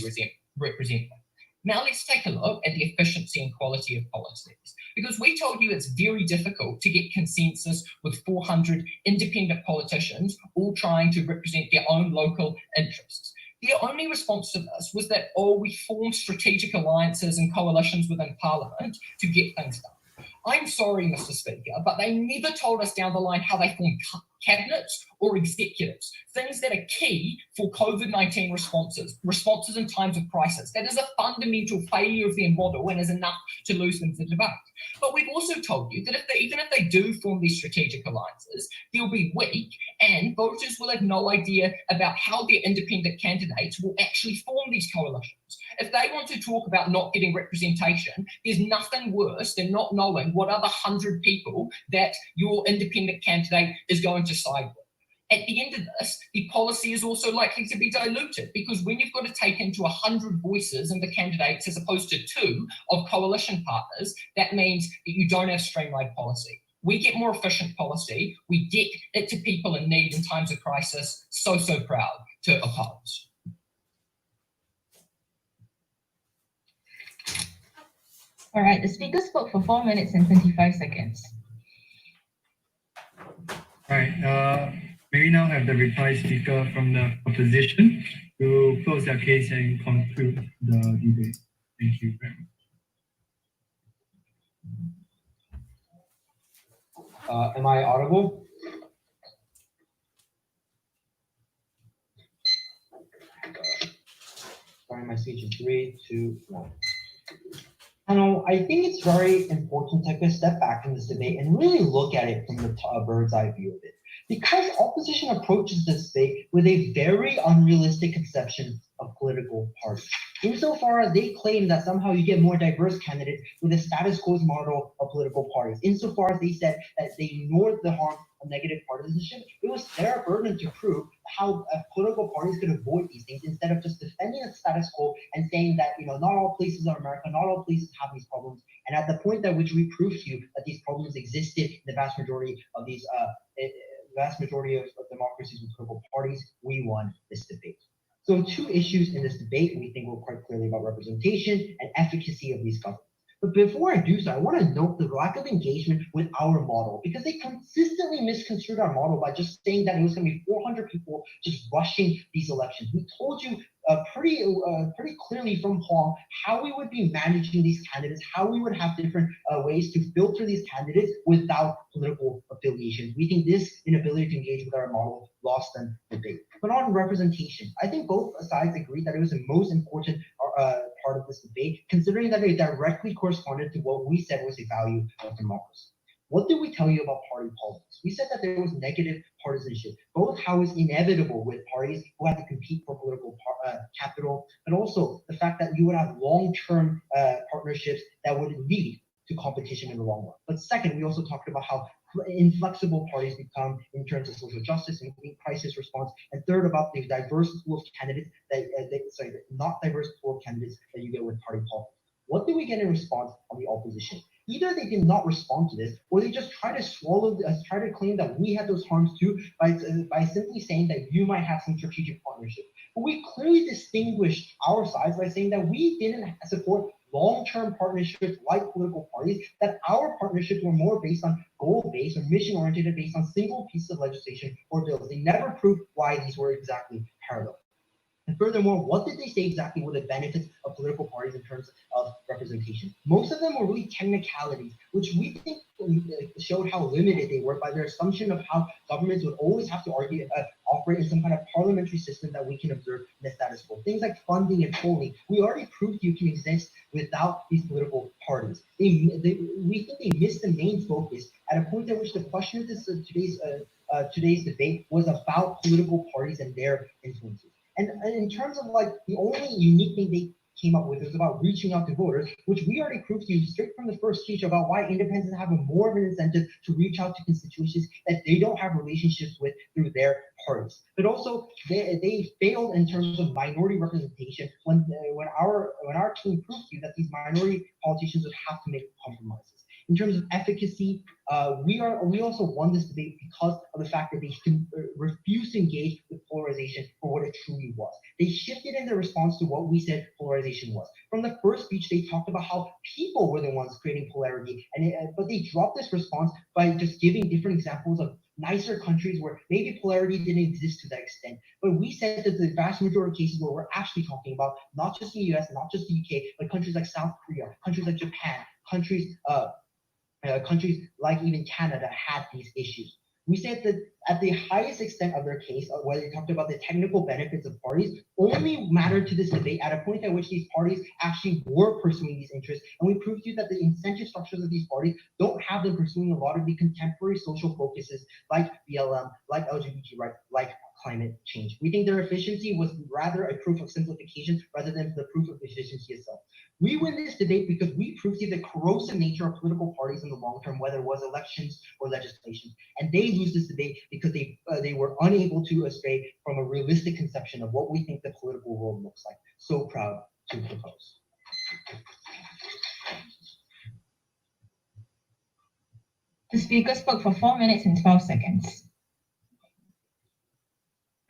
represent them. Now let's take a look at the efficiency and quality of policies, because we told you it's very difficult to get consensus with 400 independent politicians all trying to represent their own local interests. The only response to this was that, we form strategic alliances and coalitions within Parliament to get things done. I'm sorry, Mr. Speaker, but they never told us down the line how they form cabinets or executives, things that are key for COVID-19 responses in times of crisis. That is a fundamental failure of their model and is enough to lose them the debate. But we've also told you that even if they do form these strategic alliances, they'll be weak and voters will have no idea about how their independent candidates will actually form these coalitions. If they want to talk about not getting representation, there's nothing worse than not knowing what other 100 people that your independent candidate is going to side with. At the end of this, the policy is also likely to be diluted, because when you've got to take into 100 voices in the candidates as opposed to 2 of coalition partners, that means that you don't have streamlined policy. We get more efficient policy, we get it to people in need in times of crisis. So proud to oppose. All right, the speaker spoke for 4 minutes and 25 seconds. All right, may we now have the reply speaker from the opposition to close their case and conclude the debate. Thank you very much. Am I audible? Starting my speech in 3, 2, 1. Now, I think it's very important to take a step back from this debate and really look at it from the bird's eye view of it. Because opposition approaches this debate with a very unrealistic conception of political parties. Insofar as they claim that somehow you get more diverse candidates with a status quo model of political parties. Insofar as they said that they ignored the harm of negative partisanship, it was their burden to prove how political parties could avoid these things instead of just defending the status quo and saying that, you know, not all places are America, not all places have these problems. And at the point at which we proved to you that these problems existed in the vast majority of these of democracies with political parties, we won this debate. So two issues in this debate we think were quite clearly about representation and efficacy of these governments. But before I do so, I want to note the lack of engagement with our model because they consistently misconstrued our model by just saying that it was going to be 400 people just rushing these elections. We told you pretty clearly from Hong how we would be managing these candidates, how we would have different ways to filter these candidates without political affiliation. We think this inability to engage with our model lost them the debate. But on representation, I think both sides agreed that it was the most important part of this debate, considering that it directly corresponded to what we said was the value of democracy. What did we tell you about party politics? We said that there was negative partisanship, both how it's inevitable with parties who have to compete for political capital, but also the fact that you would have long-term partnerships that would lead to competition in the long run. But second, we also talked about how inflexible parties become in terms of social justice and crisis response. And third, about the diverse pool of candidates not diverse pool of candidates that you get with party politics. What did we get in response on the opposition? Either they did not respond to this, or they just try to claim that we had those harms too by simply saying that you might have some strategic partnership. But we clearly distinguished our sides by saying that we didn't support long-term partnerships like political parties, that our partnerships were more based on goal-based or mission-oriented based on single pieces of legislation or bills. They never proved why these were exactly parallel. And furthermore, what did they say exactly were the benefits of political parties in terms of representation? Most of them were really technicalities, which we think showed how limited they were by their assumption of how governments would always have to operate in some kind of parliamentary system that we can observe in the status quo. Things like funding and polling, we already proved you can exist without these political parties. We think they missed the main focus at a point at which the question of this today's debate was about political parties and their influences. And in terms of like the only unique thing they came up with was about reaching out to voters, which we already proved to you straight from the first speech about why independents have more of an incentive to reach out to constituencies that they don't have relationships with through their parties. But also they failed in terms of minority representation when our team proved to you that these minority politicians would have to make compromises. In terms of efficacy, we also won this debate because of the fact that they refused to engage with polarization for what it truly was. They shifted in their response to what we said polarization was. From the first speech, they talked about how people were the ones creating polarity, but they dropped this response by just giving different examples of nicer countries where maybe polarity didn't exist to that extent. But we said that the vast majority of cases where we're actually talking about not just the US, not just the UK, but countries like South Korea, countries like Japan, countries like even Canada had these issues. We said that at the highest extent of their case, where they talked about the technical benefits of parties, only mattered to this debate at a point at which these parties actually were pursuing these interests. And we proved to you that the incentive structures of these parties don't have them pursuing a lot of the contemporary social focuses like BLM, like LGBT rights, like climate change. We think their efficiency was rather a proof of simplification rather than the proof of efficiency itself. We win this debate because we proved to you the corrosive nature of political parties in the long term, whether it was elections or legislation. And they lose this debate because they were unable to stray from a realistic conception of what we think the political world looks like. So proud to propose. The speaker spoke for 4 minutes and 12 seconds.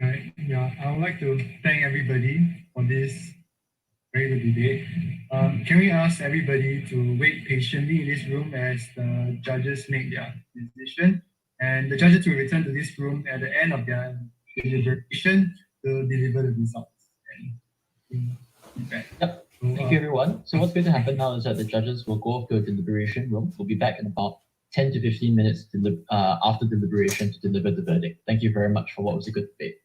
Right. Yeah, I would like to thank everybody for this very good debate. Can we ask everybody to wait patiently in this room as the judges make their decision, and the judges will return to this room at the end of their deliberation to deliver the results and feedback. Yep. Thank you, everyone. So what's going to happen now is that the judges will go off to a deliberation room. We'll be back in about 10 to 15 minutes after deliberation to deliver the verdict. Thank you very much for what was a good debate.